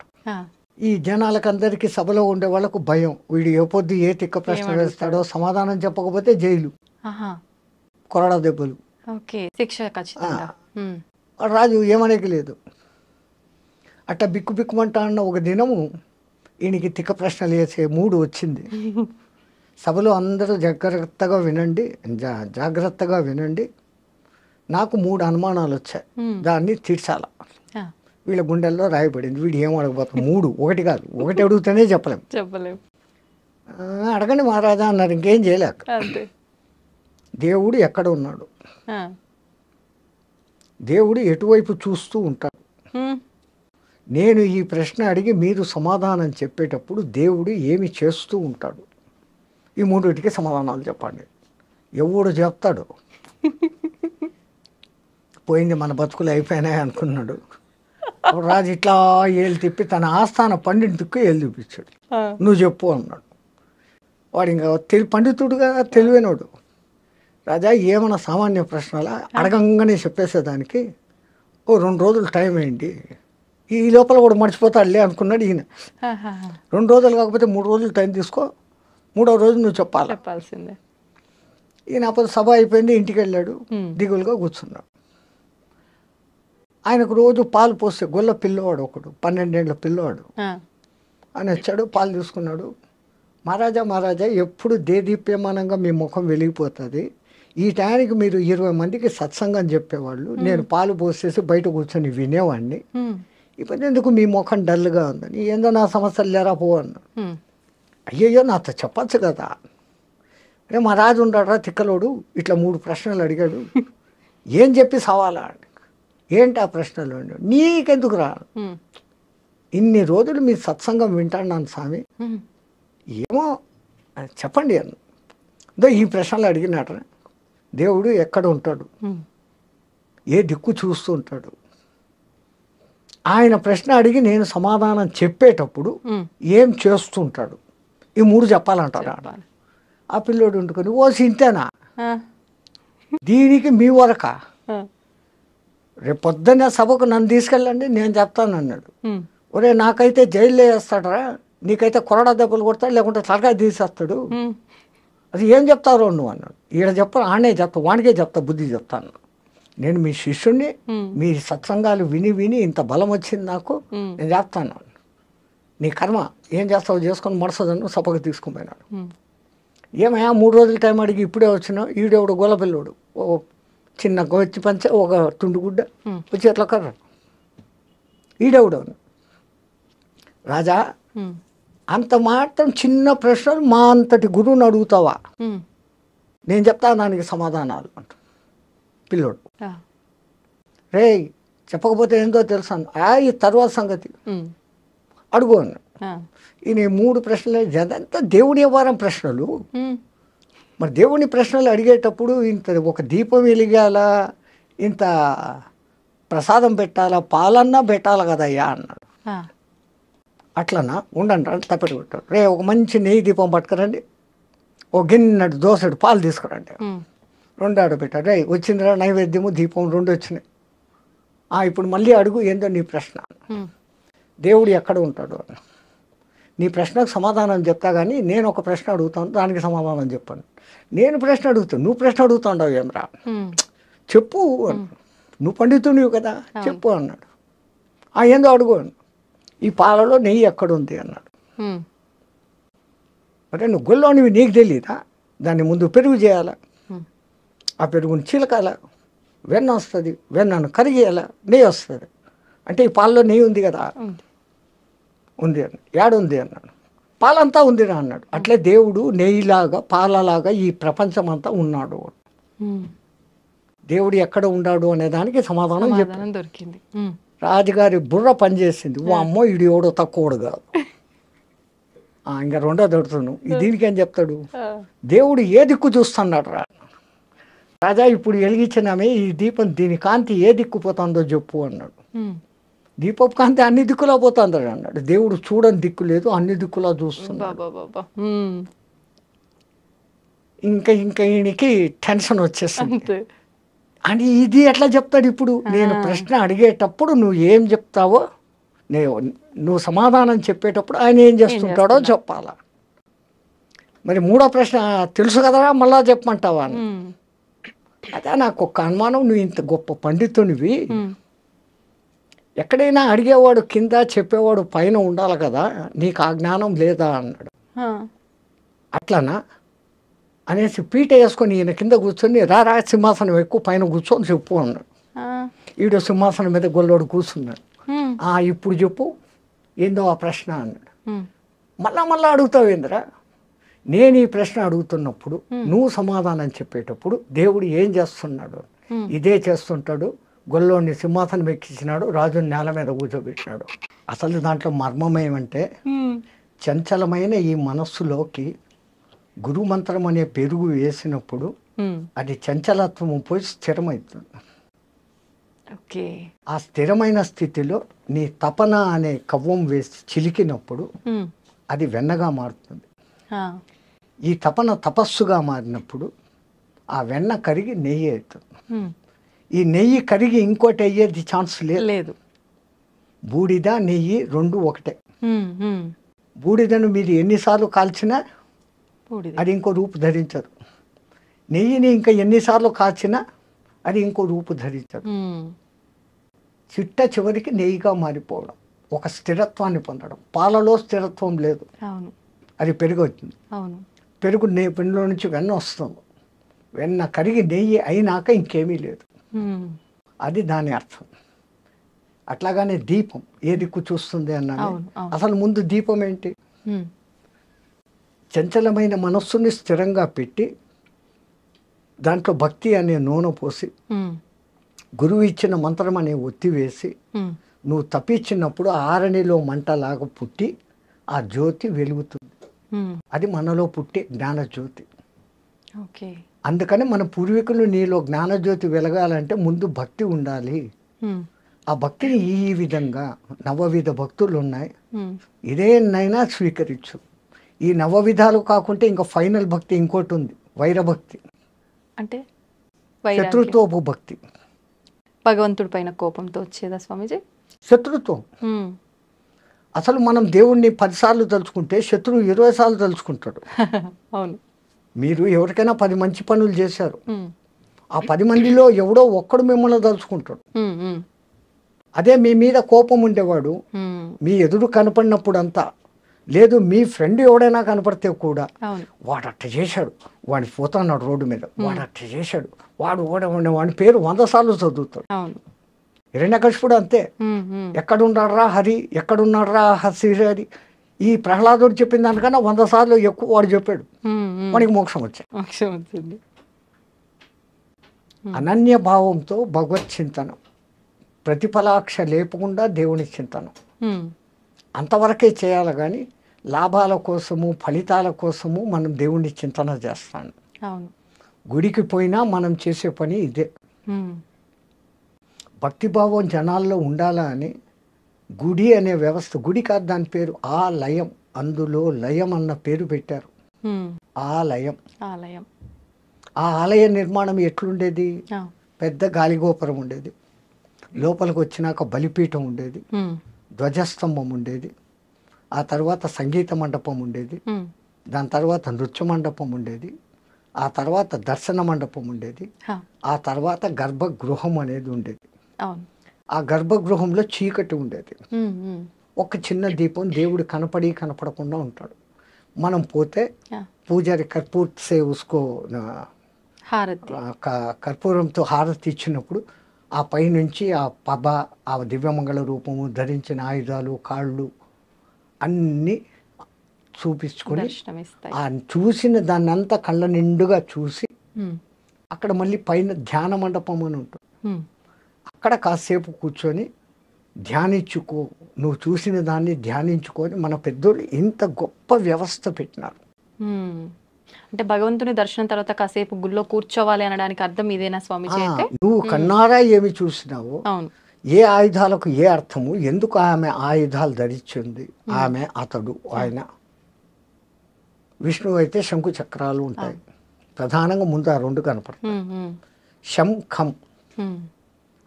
ఈ జనాలకందరికీ సభలో ఉండే వాళ్ళకు భయం, వీడు ఏ పొద్దు ఏ తిక్క ప్రశ్న వేస్తాడో, సమాధానం చెప్పకపోతే జైలు, కొరడా దెబ్బలు, రాజు ఏమనేకి లేదు. అట్లా బిక్కుమంటా అన్న ఒక దినము ఈయనకి తిక్క ప్రశ్నలు వేసే మూడు వచ్చింది. సభలో అందరూ జాగ్రత్తగా వినండి, నాకు 3 అనుమానాలు వచ్చాయి, దాన్ని తీర్చాల. వీళ్ళ గుండెల్లో రాయబడింది, వీడు ఏం అడగబోతాం, 3 ఒకటి కాదు, ఒకటి అడిగితేనే చెప్పలేం. అడగండి మహారాజా అన్నారు, ఇంకేం చేయలేక. దేవుడు ఎక్కడ ఉన్నాడు, దేవుడు ఎటువైపు చూస్తూ ఉంటాడు. నేను ఈ ప్రశ్న అడిగి మీరు సమాధానం చెప్పేటప్పుడు దేవుడు ఏమి చేస్తూ ఉంటాడు? ఈ మూడింటికి సమాధానాలు చెప్పండి. ఎవడు చెప్తాడు? పోయింది మన బతుకులు అయిపోయినాయి అనుకున్నాడు. అప్పుడు రాజు ఇట్లా ఏళ్ళు తిప్పి తన ఆస్థాన పండితుకు ఏళ్ళు చూపించాడు. నువ్వు చెప్పు అన్నాడు. వాడు ఇంకా పండితుడుగా తెలివైనవాడు. రాజా ఏమన్నా సామాన్య ప్రశ్నలా అడగంగానే చెప్పేసేదానికి 2 రోజులు టైం అయింది, ఈ లోపల కూడా మర్చిపోతాడులే అనుకున్నాడు ఈయన. 2 రోజులు కాకపోతే 3 రోజులు టైం తీసుకో, 3వ రోజు నువ్వు చెప్పాల్సిందే. ఈయన అప్పుడు సభ అయిపోయింది, ఇంటికి వెళ్ళాడు, దిగులుగా కూర్చున్నాడు. ఆయనకు రోజు పాలు పోస్తే గొల్ల పిల్లవాడు ఒకడు, 12 ఏళ్ళ పిల్లవాడు, ఆయన వచ్చాడు, పాలు తీసుకున్నాడు. మహారాజా ఎప్పుడు దేదీప్యమానంగా మీ ముఖం వెలిగిపోతుంది, ఈ టైంకి మీరు 20 మందికి సత్సంగం చెప్పేవాళ్ళు, నేను పాలు పోసేసి బయట కూర్చొని వినేవాడిని, ఇప్పుడు ఎందుకు మీ ముఖం డల్గా ఉందని. ఏందో నా సమస్యలు లేరా పో అన్నాడు. అయ్యయ్యో నాతో చెప్పచ్చు కదా. అంటే మా రాజు ఉన్నాడు తిక్కలోడు, ఇట్లా 3 ప్రశ్నలు అడిగాడు, ఏం చెప్పి సవాలా? ఏంటి ఆ ప్రశ్నలు? నీకెందుకు రా, ఇన్ని రోజులు మీ సత్సంగం వింటాను స్వామి, ఏమో చెప్పండి అన్న. ఈ ప్రశ్నలు అడిగినట, దేవుడు ఎక్కడ ఉంటాడు, ఏ దిక్కు చూస్తూ ఉంటాడు, ఆయన ప్రశ్న అడిగి నేను సమాధానం చెప్పేటప్పుడు ఏం చేస్తుంటాడు, ఈ 3 చెప్పాలంటారా? ఆ పిల్లోడు ఉంటుకొని ఓ సింతేనా, దీనికి మీ వరక, రేపు పొద్దున్న సభకు నన్ను తీసుకెళ్ళండి నేను చెప్తాను అన్నాడు. ఒరే నాకైతే జైల్లో వేస్తాడరా, నీకైతే కొరడా దెబ్బలు కొడతాడు, లేకుంటే తలకాయ తీసేస్తాడు, అది ఏం చెప్తారో నువ్వు అన్నాడు. ఈడ చెప్పను, ఆడే చెప్తా, వానికే చెప్తా, బుద్ధి చెప్తాను. నేను మీ శిష్యుణ్ణి, మీ సత్సంగాలు విని విని ఇంత బలం వచ్చింది నాకు, నేను చెప్తాను. నీ కర్మ ఏం చేస్తావు చేసుకొని మడసదన్ను సభకు తీసుకుపోయినాడు. ఏమయ్యా 3 రోజులు టైం అడిగి ఇప్పుడే వచ్చినావు, ఈడెవడు గొల్లపిల్లోడు, ఓ చిన్న గొచ్చి పంచ, ఒక తుండుగుడ్డ, వచ్చి ఎట్లా కర్ర, ఈడెవడు. రాజా అంత మాత్రం చిన్న ప్రశ్నలు మా అంతటి గురువుని అడుగుతావా, నేను చెప్తా దానికి సమాధానాలు అంట పిల్లోడు. రే చెప్పకపోతే ఏందో తెలుసాను, ఈ తర్వాత సంగతి అడుగు అన్నాడు. ఈయన 3 ప్రశ్నలు, అదంతా దేవుడి వ్యవహారం ప్రశ్నలు. మరి దేవుని ప్రశ్నలు అడిగేటప్పుడు ఇంత ఒక దీపం వెలిగాల, ఇంత ప్రసాదం పెట్టాలా, పాలన్నా పెట్టాలి కదయ్యా అన్నాడు. అట్లనా ఉండండి అంటే తప్పెట్టు కొట్టాడు. రే ఒక మంచి నెయ్యి దీపం పట్టుకురండి, ఒక గిన్నెడు దోసెడు పాలు తీసుకురండి, 2 ఆడబెట్టాడు. రే వచ్చిందిరా నైవేద్యము దీపం 2 వచ్చినాయి. ఇప్పుడు మళ్ళీ అడుగు ఏందో నీ ప్రశ్న, దేవుడు ఎక్కడ ఉంటాడు అని. నీ ప్రశ్నకు సమాధానం చెప్తా కానీ నేను ఒక ప్రశ్న అడుగుతాను, దానికి సమాధానం చెప్పాను. నేను ప్రశ్న అడుగుతాను, నువ్వు ప్రశ్న అడుగుతావు ఏమరా, చెప్పు, నువ్వు పండితునివి కదా చెప్పు అన్నాడు. ఏందో అడుగు, ఈ పాలలో నెయ్యి ఎక్కడుంది అన్నాడు. అంటే నువ్వు గొల్లోనివి నీకు తెలియదా, దాన్ని ముందు పెరుగు చేయాలా, ఆ పెరుగుని చిలకాల, వెన్న వస్తుంది, వెన్నను కరిగేయాల, నెయ్యి వస్తుంది. అంటే ఈ పాలలో నెయ్యి ఉంది కదా, ఉంది అన్న, ఏడుంది అన్నాడు. పాలంతా ఉందిరా అన్నాడు. అట్లే దేవుడు నెయ్యిలాగా పాలలాగా ఈ ప్రపంచం అంతా ఉన్నాడు. దేవుడు ఎక్కడ ఉన్నాడు అనే దానికి సమాధానం దొరికింది. రాజుగారి బుర్ర పనిచేసింది. ఓ అమ్మో ఇది ఎవడో తక్కువడు కాదు. ఇంకా 2వ దొరుకుతాను, దీనికి ఏం చెప్తాడు, దేవుడు ఏ దిక్కు చూస్తున్నాడు రా రాజా, ఇప్పుడు వెలిగించినామే ఈ దీపం, దీని కాంతి ఏ దిక్కు పోతుందో చెప్పు అన్నాడు. దీపపు కాంతి అన్ని దిక్కులా పోతుంది అన్నాడు. దేవుడు చూడని దిక్కు లేదు, అన్ని దిక్కులా చూస్తున్నాడు. ఇంకా ఈయనకి టెన్షన్ వచ్చేస్తుంది. అని ఇది ఎట్లా చెప్తాడు ఇప్పుడు, నేను ప్రశ్న అడిగేటప్పుడు నువ్వు ఏం చెప్తావో, నువ్వు సమాధానం చెప్పేటప్పుడు ఆయన ఏం చేస్తుంటాడో చెప్పాలా. మరి 3వ ప్రశ్న తెలుసు కదరా మళ్ళా చెప్పమంటావా అని. అదే నాకు ఒక అనుమానం, నువ్వు ఇంత గొప్ప పండితునివి, ఎక్కడైనా అడిగేవాడు కింద చెప్పేవాడు పైన ఉండాలి కదా, నీకు ఆ జ్ఞానం లేదా అన్నాడు. అట్లనా అనేసి పీట వేసుకొని ఈయన కింద కూర్చొని రా సింహాసనం ఎక్కువ పైన కూర్చొని చెప్పు అన్నాడు. ఈడు సింహాసనం మీద గొల్లోడు కూర్చున్నాడు. ఇప్పుడు చెప్పు ఏందో ఆ ప్రశ్న అన్నాడు. మళ్ళా అడుగుతావు ఏందిరా, నేను ఈ ప్రశ్న అడుగుతున్నప్పుడు నువ్వు సమాధానం చెప్పేటప్పుడు దేవుడు ఏం చేస్తున్నాడు, ఇదే చేస్తుంటాడు, గొల్లోని సింహాసనం ఎక్కించినాడు, రాజుని నేల మీద కూర్చోబెట్టినాడు. అసలు దాంట్లో మర్మం ఏమంటే చంచలమైన ఈ మనస్సులోకి గురుమంత్రం అనే పెరుగు వేసినప్పుడు అది చంచలత్వం పోయి స్థిరమవుతుంది. ఓకే. ఆ స్థిరమైన స్థితిలో నీ తపన అనే కవ్వం వేసి చిలికినప్పుడు అది వెన్నగా మారుతుంది. ఈ తపన తపస్సుగా మారినప్పుడు ఆ వెన్న కరిగి నెయ్యి అవుతుంది. ఈ నెయ్యి కరిగి ఇంకోటి అయ్యేది ఛాన్స్ లేదు. బూడిద నెయ్యి రెండు ఒకటే. బూడిదను మీరు ఎన్నిసార్లు కాల్చినా అది ఇంకో రూపు ధరించదు. నెయ్యిని ఇంకా ఎన్నిసార్లు కాల్చినా అది ఇంకో రూపు ధరించదు. చిట్ట చివరికి నెయ్యిగా మారిపోవడం, ఒక స్థిరత్వాన్ని పొందడం. పాలలో స్థిరత్వం లేదు, అది పెరుగు అవుతుంది. పెరుగు పెరుగులో నుంచి వెన్న వస్తుంది. వెన్న కరిగి నెయ్యి అయినాక ఇంకేమీ లేదు. అది దాని అర్థం. అట్లాగానే దీపం ఏ దిక్కు చూస్తుంది అన్నది. అసలు ముందు దీపం ఏంటి? చంచలమైన మనస్సుని స్థిరంగా పెట్టి దాంట్లో భక్తి అనే నూనె పోసి గురువు ఇచ్చిన మంత్రం అనే ఒత్తి వేసి నువ్వు తప్పించినప్పుడు ఆరణిలో మంటలాగా పుట్టి ఆ జ్యోతి వెలుగుతుంది. అది మనలో పుట్టే జ్ఞానజ్యోతి. అందుకని మన పూర్వీకులు నీలో జ్ఞానజ్యోతి వెలగాలంటే ముందు భక్తి ఉండాలి. ఆ భక్తిని ఈ విధంగా నవవిధ భక్తులు ఉన్నాయి, ఇదేనైనా స్వీకరించు. ఈ నవవిధాలు కాకుంటే ఇంకా ఫైనల్ భక్తి ఇంకోటి ఉంది, వైరభక్తి. అంటే శత్రుత్వపు భక్తి. భగవంతుడి పైన కోపంతో వచ్చేదా స్వామీజీ? శత్రుత్వం. అసలు మనం దేవుణ్ణి 10 సార్లు తలుచుకుంటే శత్రువు 20 సార్లు తలుచుకుంటాడు. అవును. మీరు ఎవరికైనా 10 మంచి పనులు చేశారు, ఆ 10 మందిలో ఎవడో ఒక్కడు మిమ్మల్ని తలుచుకుంటాడు. అదే మీ మీద కోపం ఉండేవాడు మీ ఎదురు కనపడినప్పుడు అంతా లేదు, మీ ఫ్రెండ్ ఎవడైనా కనపడితే కూడా వాడు అట్ట చేశాడు, వాడిని పోతున్నాడు రోడ్డు మీద, వాడు అట్ట చేశాడు, వాడి పేరు 100 సార్లు చదువుతాడు. హిరణ్యకశిపుడు అంతే. ఎక్కడున్నాడ్రా హరి, ఎక్కడున్నాడ్రా హరి, ఈ ప్రహ్లాదుడు చెప్పిన దానికన్నా 100 సార్లు ఎక్కువ వాడు చెప్పాడు. వాడికి మోక్షం వచ్చింది. అనన్య భావంతో భగవత్ చింతనం, ప్రతిఫలాక్ష లేపకుండా దేవుని చింతనం అంతవరకే చేయాలి. కానీ లాభాల కోసము ఫలితాల కోసము మనం దేవుణ్ణి చింతన చేస్తాను. గుడికి పోయినా మనం చేసే పని ఇదే. భక్తిభావం జనాల్లో ఉండాలా అని గుడి అనే వ్యవస్థ, గుడి కాదు దాని పేరు ఆలయం, అందులో లయం అన్న పేరు పెట్టారు. ఆలయం. ఆ ఆలయ నిర్మాణం ఎట్లుండేది? పెద్ద గాలిగోపురం ఉండేది, లోపలికి వచ్చినాక బలిపీఠం ఉండేది, ధ్వజస్తంభం ఉండేది, ఆ తర్వాత సంగీత మండపం ఉండేది, దాని తర్వాత నృత్య మండపం ఉండేది, ఆ తర్వాత దర్శన మండపం ఉండేది, ఆ తర్వాత గర్భగృహం అనేది ఉండేది. ఆ గర్భగృహంలో చీకటి ఉండేది, ఒక చిన్న దీపం, దేవుడు కనపడి కనపడకుండా ఉంటాడు. మనం పోతే పూజారి కర్పూర్ సే ఉస్కో కర్పూరంతో హారతి ఇచ్చినప్పుడు ఆ పైనుంచి ఆ పబ, ఆ దివ్యమంగళ రూపము, ధరించిన ఆయుధాలు, కాళ్ళు అన్నీ చూపించుకొని ఆ చూసిన దాన్ని అంతా కళ్ళ నిండుగా చూసి అక్కడ మళ్ళీ పైన ధ్యాన మండపం అని ఉంటుంది. అక్కడ కాసేపు కూర్చొని ధ్యానించుకో, నువ్వు చూసిన దాన్ని ధ్యానించుకొని మన పెద్దోళ్ళు ఇంత గొప్ప వ్యవస్థ పెట్టినారు. అంటే భగవంతుని దర్శనం తర్వాత కాసేపు గుళ్ళో కూర్చోవాలి అనడానికి అర్థం ఇదేనా స్వామిజీ? నువ్వు కన్నారా ఏమి చూసినావు, ఏ ఆయుధాలకు ఏ అర్థము, ఎందుకు ఆమె ఆయుధాలు ధరించింది, ఆమె అతడు ఆయన. విష్ణువు అయితే శంకు చక్రాలు ఉంటాయి, ప్రధానంగా ముందు ఆ 2 కనపడతాయి. శం ఖం,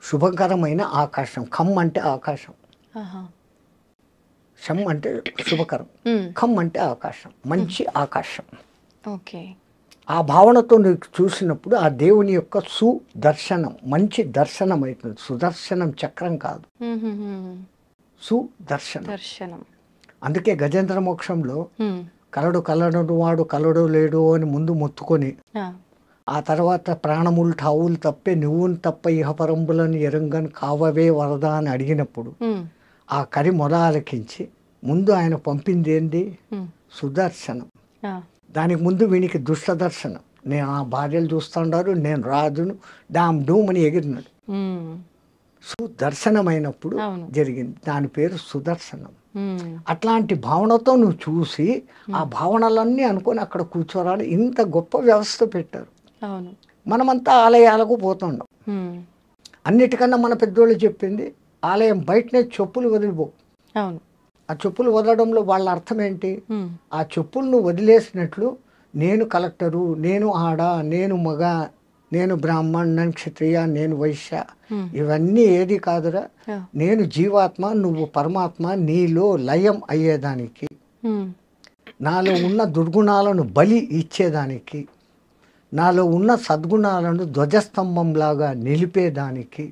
శుభకరమైన ఆకాశం. ఖం అంటే ఆకాశం, శం అంటే శుభకరం, ఖం అంటే ఆకాశం, మంచి ఆకాశం. ఆ భావనతో నీకు చూసినప్పుడు ఆ దేవుని యొక్క సుదర్శనం, మంచి దర్శనం అవుతుంది. సుదర్శనం చక్రం కాదు, సుదర్శనం. అందుకే గజేంద్ర మోక్షంలో కలడు కలడు వాడు కలడు లేడు అని ముందు మొత్తుకొని ఆ తర్వాత ప్రాణములు ఠావులు తప్పే నువ్వును తప్ప ఇహపరంబులను ఎరంగని కావవే వరద అని అడిగినప్పుడు ఆ కరి మొర ఆలకించి ముందు ఆయన పంపింది ఏంది? సుదర్శనం. దానికి ముందు వీనికి దుష్ట దర్శనం. నేను ఆ భార్యలు చూస్తుండారు, నేను రాజును, డామ్ డూమ్ అని ఎగిరినాడు. సుదర్శనమైనప్పుడు అవును. జరిగింది. దాని పేరు సుదర్శనం. ఉమ్, అట్లాంటి భావనతో నువ్వు చూసి ఆ భావనలన్నీ అనుకొని అక్కడ కూర్చోరాని ఇంత గొప్ప వ్యవస్థ పెట్టారు. అవును. మనమంతా ఆలయాలకు పోతున్నాం. ఉమ్, అన్నిటికన్నా మన పెద్దోళ్ళు చెప్పింది ఆలయం బయటనే చెప్పులు వదిలిపో. అవును. ఆ చెప్పులు వదలడంలో వాళ్ళ అర్థం ఏంటి? ఉమ్, ఆ చెప్పులను వదిలేసినట్లు నేను కలెక్టరు, నేను ఆడ, నేను మగ, నేను బ్రాహ్మణ్, నేను క్షత్రియ, నేను వైశ్య, ఉమ్, ఇవన్నీ ఏది కాదురా. ఆ, నేను జీవాత్మ, నువ్వు పరమాత్మ, నీలో లయం అయ్యేదానికి, ఉమ్, నాలో ఉన్న దుర్గుణాలను బలి ఇచ్చేదానికి, నాలో ఉన్న సద్గుణాలను ధ్వజస్తంభంలాగా నిలిపేదానికి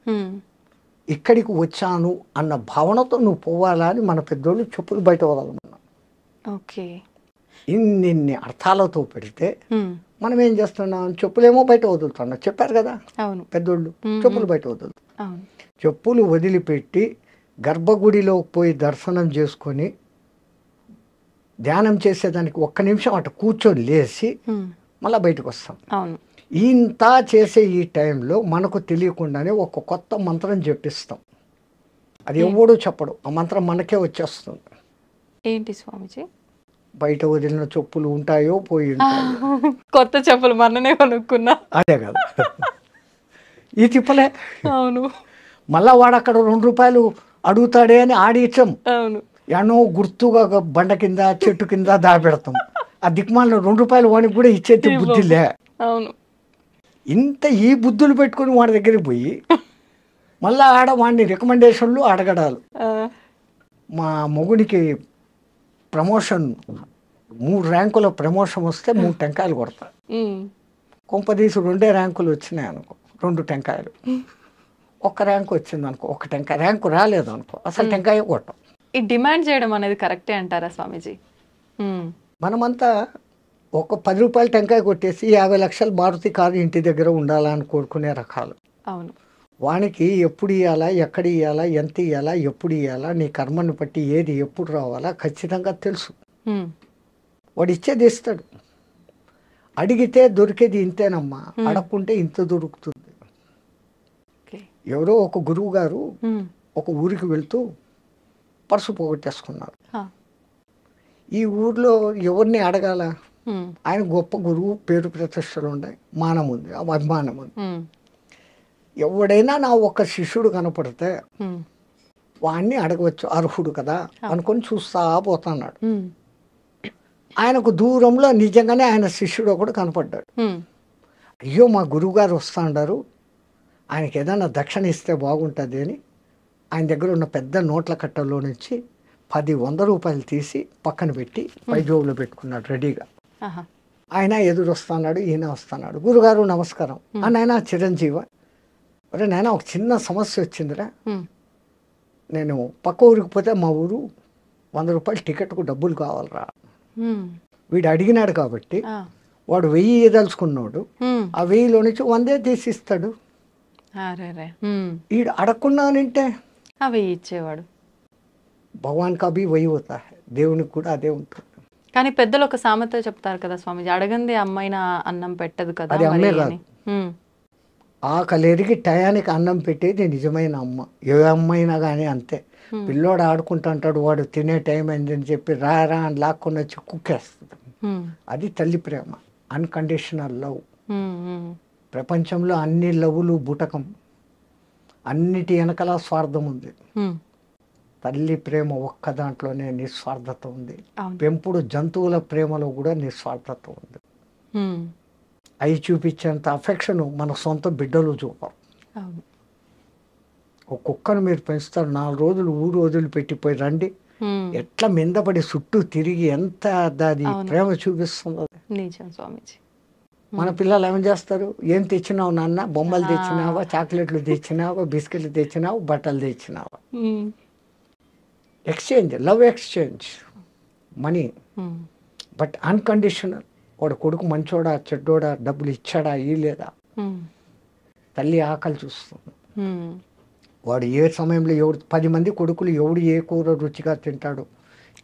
ఉమ్, ఇక్కడికి వచ్చాను అన్న భావనతో నువ్వు పోవాలా అని మన పెద్దోళ్ళు చెప్పులు బయట వదలమన్నా. ఓకే. ఇన్ని అర్థాలతో పెడితే ఉమ్, మనం ఏం చేస్తున్నాం? చెప్పులేమో బయట వదులుతున్నాం. చెప్పారు కదా అవును. పెద్దోళ్ళు, చెప్పులు బయట వదులుతాం. అవును. చెప్పులు వదిలిపెట్టి గర్భగుడిలోకి పోయి దర్శనం చేసుకొని ధ్యానం చేసేదానికి ఒక్క నిమిషం అటు కూర్చొని లేచి ఉమ్, మళ్ళీ బయటకు వస్తాం. అవును. ఇంత చేసే ఈ టైంలో మనకు తెలియకుండానే ఒక కొత్త మంత్రం జపిస్తాం. అది ఎవడూ చెప్పడు. ఆ మంత్రం మనకే వచ్చేస్తుంది. ఏంటి స్వామిజీ? బయట వదిలిన చెప్పులు ఉంటాయో పోయి ఉంటాయో. కొత్త చెప్పులు మొన్ననే కొనుక్కున్నా. అదే కదా ఈ తిప్పలే. అవును. మళ్ళా వాడు అక్కడ 2 రూపాయలు అడుగుతాడే అని ఆడిచ్చాం. అవును. ఎన్నో గుర్తుగా బండ కింద చెట్టు కింద దాపెడతాం. ఆ దిక్మాలను 2 రూపాయలు వాడికి కూడా ఇచ్చేది బుద్ధిలే. అవును. ఇంత ఈ బుద్ధులు పెట్టుకుని వాడి దగ్గరికి పోయి మళ్ళీ ఆడ వాడిని రికమెండేషన్లు అడగడాలు. ఆ, మా మొగుడికి ప్రమోషన్ 3 ర్యాంకుల ప్రమోషన్ వస్తే 3 టెంకాయలు కొడతా. ఉమ్, కొంపదీసి 2 ర్యాంకులు వచ్చినాయి అనుకో, 2 టెంకాయలు. 1 ర్యాంకు వచ్చింది అనుకో, 1 టెంకాయ. ర్యాంకు రాలేదు అనుకో, అసలు టెంకాయ కొట్టం. ఈ డిమాండ్ చేయడం అనేది కరెక్టే అంటారా స్వామీజీ? ఉమ్, మనమంతా ఒక 10 రూపాయలు టెంకాయ కొట్టేసి 50 లక్షలు మారుతి కారు ఇంటి దగ్గర ఉండాలని కోరుకునే రకాలు. అవును. వానికి ఎప్పుడు ఇవ్వాలా, ఎక్కడ ఇవ్వాలా, ఎంత ఇవ్వాలా, ఎప్పుడు ఇవ్వాలా, నీ కర్మని బట్టి ఏది ఎప్పుడు రావాలా ఖచ్చితంగా తెలుసు. ఉమ్, వాడు ఇచ్చేది ఇస్తాడు. అడిగితే దొరికేది ఇంతేనమ్మా, అడగకుంటే ఇంత దొరుకుతుంది. ఓకే. ఎవరో ఒక గురువు గారు ఉమ్, ఒక ఊరికి వెళ్తూ పర్సు పోగొట్టేసుకున్నారు. ఆ, ఈ ఊర్లో ఎవరిని అడగాల? ఉమ్, ఆయన గొప్ప గురువు, పేరు ప్రతిష్టలు ఉన్నాయి, మానం ఉంది, అభిమానం ఉంది. ఉమ్, ఎవడైనా నా ఒక శిష్యుడు కనపడితే ఉమ్, వాడిని అడగవచ్చు, అర్హుడు కదా అనుకొని చూస్తా పోతున్నాడు. ఉమ్, ఆయనకు దూరంలో నిజంగానే ఆయన శిష్యుడు ఒకడు కనపడ్డాడు. ఉమ్, అయ్యో మా గురువుగారు వస్తూ ఉంటారు, ఆయనకి ఏదైనా దక్షిణ ఇస్తే బాగుంటుంది అని ఆయన దగ్గర ఉన్న పెద్ద నోట్ల కట్టలో నుంచి 10-100 రూపాయలు తీసి పక్కన పెట్టి పైజోబులో పెట్టుకున్నాడు రెడీగా. ఆహా, ఆయన ఎదురు వస్తున్నాడు, ఈయన వస్తున్నాడు. గురుగారు నమస్కారం. నాయన చిరంజీవ, అరే నాయన ఒక చిన్న సమస్య వచ్చిందిరా, ఉమ్, నేను పక్క ఊరికి పోతే మా ఊరు 100 రూపాయలు టికెట్కు డబ్బులు కావాలరా. ఉమ్, వీడు అడిగినాడు కాబట్టి ఆ, వాడు 1000 ఇవ్వదలుచుకున్నాడు. ఉమ్, ఆ 1000లో నుంచి 100 తీసిస్తాడు. అరే, ఉమ్, వీడు అడగకున్నానంటే అవి ఇచ్చేవాడు. భగవాన్ కభీ వహీ హోతా హై, దేవునికి కూడా అదే ఉంటుంది. కానీ పెద్దలు ఒక సామెత చెప్తారు కదా స్వామీజీ, అడగంది అమ్మాయిన అన్నం పెట్టదు కదా అది మరి అమ్మే అని. కాదు. ఉమ్, ఆకలిరిగి టయానికి అన్నం పెట్టేది నిజమైన అమ్మ. ఏ అమ్మ అయినా కానీ అంతే. పిల్లోడు ఆడుకుంటూ అంటాడు, వాడు తినే టైం అయిందని చెప్పి రా అని లాక్కొని వచ్చి కుక్కేస్తుంది. ఉమ్, అది తల్లి ప్రేమ, అన్కండిషనల్ లవ్. ఉమ్, ఉమ్, ప్రపంచంలో అన్ని లవ్లు బుటకం, అన్నిటి వెనకలా స్వార్థం ఉంది. ఉమ్, తల్లి ప్రేమ ఒక్క దాంట్లోనే నిస్వార్థత ఉంది. అవును. పెంపుడు జంతువుల ప్రేమలో కూడా నిస్వార్థత ఉంది. ఉమ్, అవి చూపించేంత అఫెక్షన్ మన సొంత బిడ్డలు చూపరు. అవును. ఒక కుక్కను మీరు పెంచుతారు, 4 రోజులు ఊరు వదిలిపెట్టిపోయి రండి, ఉమ్, ఎట్లా మిందపడి చుట్టూ తిరిగి ఎంత దాది అవును. ప్రేమ చూపిస్తుందో. నిజం స్వామీజీ. మన పిల్లలు ఏం చేస్తారు? ఏం తెచ్చినావు నాన్న? బొమ్మలు తెచ్చినావా, చాక్లెట్లు తెచ్చినావా, బిస్కెట్లు తెచ్చినావు, బట్టలు తెచ్చినావా? Um, exchange, love exchange, money. Um, but unconditional. వాడు కొడుకు మంచోడా చెడ్డోడా, డబ్బులు ఇచ్చాడా ఇయ్యలేదా, ఉమ్, తల్లి ఆకలి చూస్తుంది. ఉమ్, వాడు ఏ సమయంలో 10 మంది కొడుకులు ఎవడు ఏ కూర రుచిగా తింటాడు,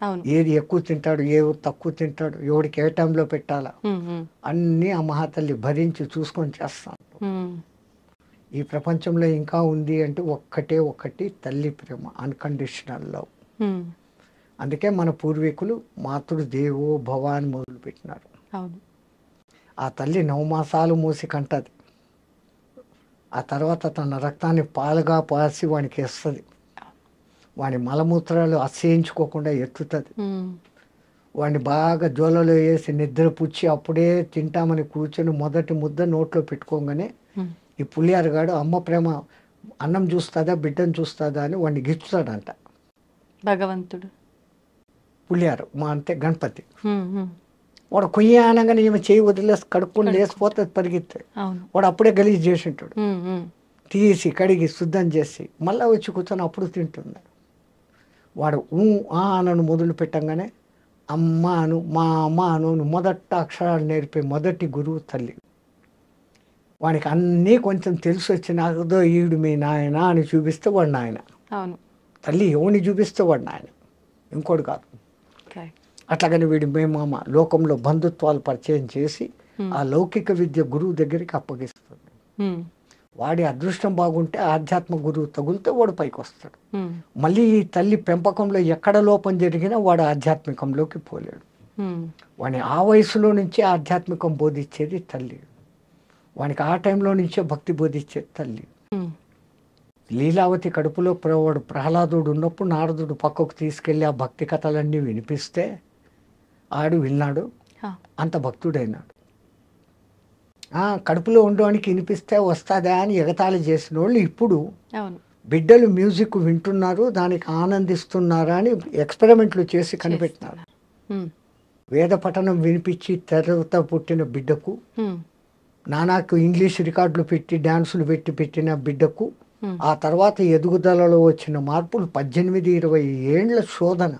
అవును. ఏది ఎక్కువ తింటాడు, ఏది తక్కువ తింటాడు, ఎవడికి ఏ టైంలో పెట్టాలా, ఉమ్, ఉమ్, అన్నీ ఆ మహాతల్లి భరించి చూసుకొని చేస్తాను. ఉమ్, ఈ ప్రపంచంలో ఇంకా ఉంది అంటే ఒక్కటి తల్లి ప్రేమ, అన్కండిషనల్ లవ్. అందుకే మన పూర్వీకులు మాతృదేవో భవ అని మొదలుపెట్టినారు. ఆ తల్లి 9 మాసాలు మూసి కంటది. ఆ తర్వాత తన రక్తాన్ని పాలుగా పాసి వానికి ఇస్తుంది. వాని మలమూత్రాలు అసహించుకోకుండా ఎత్తుతుంది. వాడిని బాగా జోలలో వేసి నిద్ర పుచ్చి అప్పుడే తింటామని కూర్చొని మొదటి ముద్ద నోట్లో పెట్టుకోగానే ఈ పులియారగాడు అమ్మ ప్రేమ అన్నం చూస్తుందా బిడ్డను చూస్తుందా అని వాడిని గిచ్చుతాడంట భగవంతుడు. పులియారు మా అంటే గణపతి. వాడు కొయ్య అనగానే ఈమె చేయి వదిలేసి కడుక్కొని లేసిపోతుంది పరిగెత్తే. వాడు అప్పుడే గలీజ్ చేసి ఉంటాడు. తీసి కడిగి శుద్ధం చేసి మళ్ళీ వచ్చి కూర్చొని అప్పుడు తింటున్నాడు. వాడు అనను మొదలు పెట్టంగానే అమ్మ అను, మా అమ్మ అను మొదట అక్షరాలు నేర్పే మొదటి గురువు తల్లి. వానికి అన్నీ కొంచెం తెలిసి వచ్చినాకదో ఈడు మీ నాయన అని చూపిస్తే వాడు నాయన. తల్లి ఎవరిని చూపిస్తే వాడు నాయన, ఇంకోటి కాదు. అట్లాగని వీడి మేమామ లోకంలో బంధుత్వాలు పరిచయం చేసి ఆ లౌకిక విద్య గురువు దగ్గరికి అప్పగిస్తుంది. వాడి అదృష్టం బాగుంటే ఆధ్యాత్మ గురువు తగులితే వాడు పైకి వస్తాడు. మళ్ళీ ఈ తల్లి పెంపకంలో ఎక్కడ లోపం జరిగినా వాడు ఆధ్యాత్మికంలోకి పోలేడు. వాడిని ఆ వయసులో నుంచే ఆధ్యాత్మికం బోధించేది తల్లి. వానికి ఆ టైంలో నుంచే భక్తి బోధించేది తల్లి. లీలావతి కడుపులో వాడు ప్రహ్లాదుడు ఉన్నప్పుడు నారదుడు పక్కకు తీసుకెళ్ళి ఆ భక్తి కథలన్నీ వినిపిస్తే ఆడు విన్నాడు, అంత భక్తుడైనాడు. కడుపులో ఉండడానికి వినిపిస్తే వస్తుందా అని ఎగతాళి చేసిన వాళ్ళు ఇప్పుడు బిడ్డలు మ్యూజిక్ వింటున్నారు, దానికి ఆనందిస్తున్నారా అని ఎక్స్పెరిమెంట్లు చేసి కనిపెట్టినారు. వేద పఠనం వినిపించి తర్వాత పుట్టిన బిడ్డకు, నానాకు ఇంగ్లీష్ రికార్డులు పెట్టి డ్యాన్సులు పెట్టిన బిడ్డకు, ఆ తర్వాత ఎదుగుదలలో వచ్చిన మార్పులు 18-20 ఏండ్ల శోధన.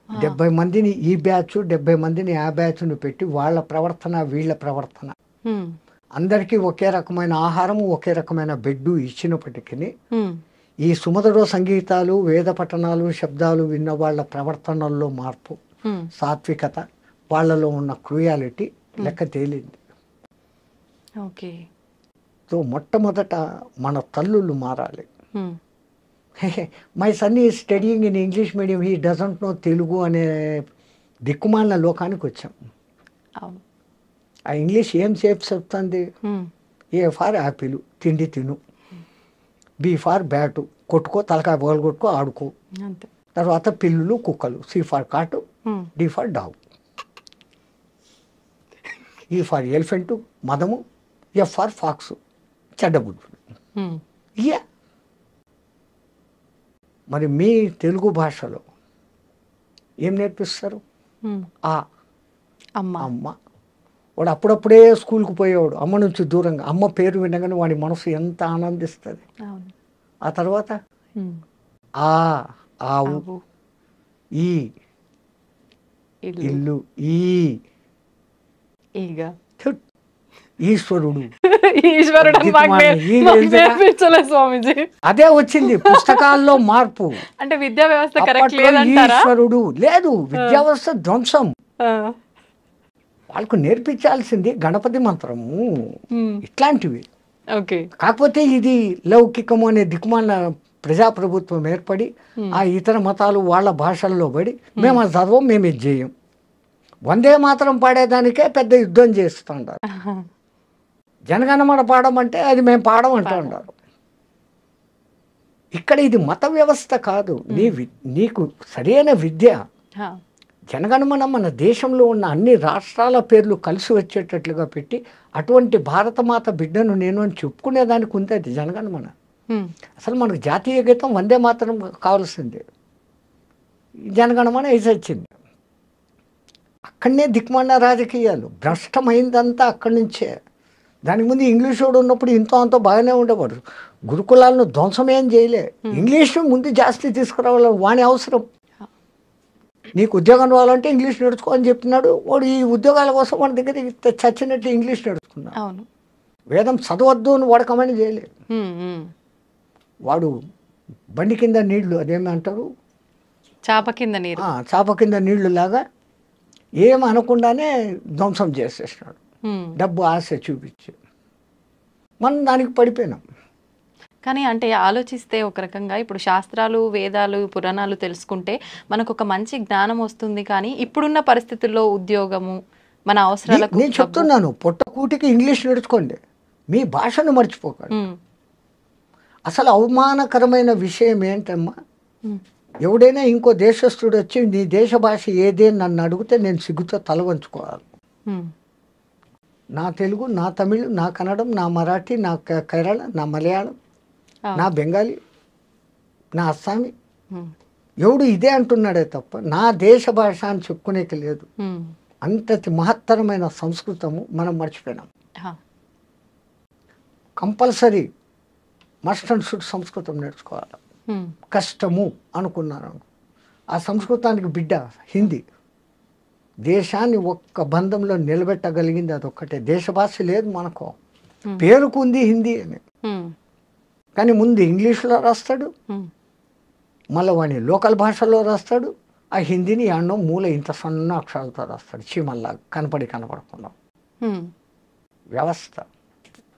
70 మందిని ఈ బ్యాచ్, 70 మందిని ఆ బ్యాచ్ను పెట్టి వాళ్ళ ప్రవర్తన వీళ్ళ ప్రవర్తన అందరికీ ఒకే రకమైన ఆహారము ఒకే రకమైన బెడ్డు ఇచ్చినప్పటికీ ఈ సుమధుర సంగీతాలు వేద పఠనాలు శబ్దాలు విన్న వాళ్ళ ప్రవర్తనల్లో మార్పు, సాత్వికత, వాళ్ళలో ఉన్న క్రూయాలిటీ లెక్క తేలింది. సో మొట్టమొదట మన తల్లులు మారాలి. My son is studying in English medium, he doesn't know Telugu అనే దిక్కుమాలిన లోకానికి వచ్చాం. ఆ ఇంగ్లీష్ ఏం సేపు చెప్తుంది? ఏ ఫార్ యాపిల్ తిండి తిను, బి ఫార్ బ్యాటు కొట్టుకో తలకాయ బోలు కొట్టుకో ఆడుకో, తర్వాత పిల్లులు కుక్కలు, C for cat, D for dog, E for elephant మదము, ఎఫ్ ఫార్ ఫాక్స్ చెడ్డబుద్ధులు. ఇయా మరి మీ తెలుగు భాషలో ఏం నేర్పిస్తారు? అమ్మ. వాడు అప్పుడప్పుడే స్కూల్కి పోయేవాడు అమ్మ నుంచి దూరంగా. అమ్మ పేరు వినగానే వాడి మనసు ఎంత ఆనందిస్తుంది. ఆ తర్వాత ఆవు, ఈ ఇల్లు, ఈశ్వరుడు అదే వచ్చింది పుస్తకాల్లో మార్పు. అంటే విద్యా వ్యవస్థ ఈశ్వరుడు లేదు, విద్యా వ్యవస్థ ధ్వంసం. వాళ్ళకు నేర్పించాల్సింది గణపతి మంత్రము ఇట్లాంటివి. కాకపోతే ఇది లౌకికము అనే దిక్కుమాల ప్రజాప్రభుత్వం ఏర్పడి ఆ ఇతర మతాలు వాళ్ళ భాషల్లో పడి మేము అది చదవం, మేము ఇది చేయం. వందే మాత్రం పాడేదానికే పెద్ద యుద్ధం చేస్తుంటారు. జనగణమన పాడమంటే అది మేము పాడమంటూ ఉంటారు. ఇక్కడ ఇది మత వ్యవస్థ కాదు, నీకు సరైన విద్య. జనగణమన మన దేశంలో ఉన్న అన్ని రాష్ట్రాల పేర్లు కలిసి వచ్చేటట్లుగా పెట్టి అటువంటి భారతమాత బిడ్డను నేను అని చెప్పుకునేదానికి ఉంది అది జనగణమన. అసలు మనకు జాతీయ గీతం వందే మాత్రం కావాల్సిందే. జనగణమన వేసి వచ్చింది. అక్కడనే దిక్మాలిన రాజకీయాలు, భ్రష్టమైందంతా అక్కడి నుంచే. దానికి ముందు ఇంగ్లీష్ వాడు ఉన్నప్పుడు ఇంతో అంతో బాగానే ఉండేవాడు. గురుకులాలను ధ్వంసమేం చేయలే. ఇంగ్లీషు ముందు జాస్తి తీసుకురావాలి, వాని అవసరం. నీకు ఉద్యోగం రావాలంటే ఇంగ్లీష్ నేర్చుకో అని చెప్తున్నాడు వాడు. ఈ ఉద్యోగాల కోసం వాడి దగ్గర చచ్చినట్టు ఇంగ్లీష్ నేర్చుకున్నాడు. వేదం చదవద్దు అని వాడు కమెంట్ చేయలేదు. వాడు బండి కింద నీళ్లు, అదేమంటారు, చాప కింద నీరు, చాప కింద నీళ్లు లాగా ఏం అనకుండానే ధ్వంసం చేసేసినాడు. డబ్బు ఆశ చూపించి మనం దానికి పడిపోయినాం. కానీ అంటే ఆలోచిస్తే ఒక రకంగా ఇప్పుడు శాస్త్రాలు, వేదాలు, పురాణాలు తెలుసుకుంటే మనకు ఒక మంచి జ్ఞానం వస్తుంది. కానీ ఇప్పుడున్న పరిస్థితుల్లో ఉద్యోగము, మన అవసరాలకు నేను చెప్తున్నాను, పొట్టకూటికి ఇంగ్లీష్ నేర్చుకోండి, మీ భాషను మర్చిపోకండి. అసలు అవమానకరమైన విషయం ఏంటమ్మా, ఎవడైనా ఇంకో దేశస్థుడు వచ్చి నీ దేశ భాష ఏదే నన్ను అడిగితే నేను సిగ్గుతో తల వంచుకోవాలి. నా తెలుగు, నా తమిళ్, నా కన్నడం, నా మరాఠీ, నా కేరళ, నా మలయాళం, నా బెంగాలీ, నా అస్సామీ, ఎవడు ఇదే అంటున్నాడే తప్ప నా దేశ భాష అని చెప్పుకునేకి లేదు. అంతటి మహత్తరమైన సంస్కృతము మనం మర్చిపోయినాం. కంపల్సరీ మస్ట్ అండ్ షుడ్ సంస్కృతం నేర్చుకోవాలి. కష్టము అనుకున్నాను. ఆ సంస్కృతానికి బిడ్డ హిందీ. దేశాన్ని ఒక్క బంధంలో నిలబెట్టగలిగింది అదొక్కటే. దేశ భాష లేదు మనకు, పేరుకుంది హిందీ అని, కానీ ముందు ఇంగ్లీష్లో రాస్తాడు, మళ్ళీ వాడిని లోకల్ భాషలో రాస్తాడు. ఆ హిందీని ఎన్నో మూల ఇంత సన్న అక్షరాలతో రాస్తాడు, చీమల్లాగా కనపడకుండా వ్యవస్థ.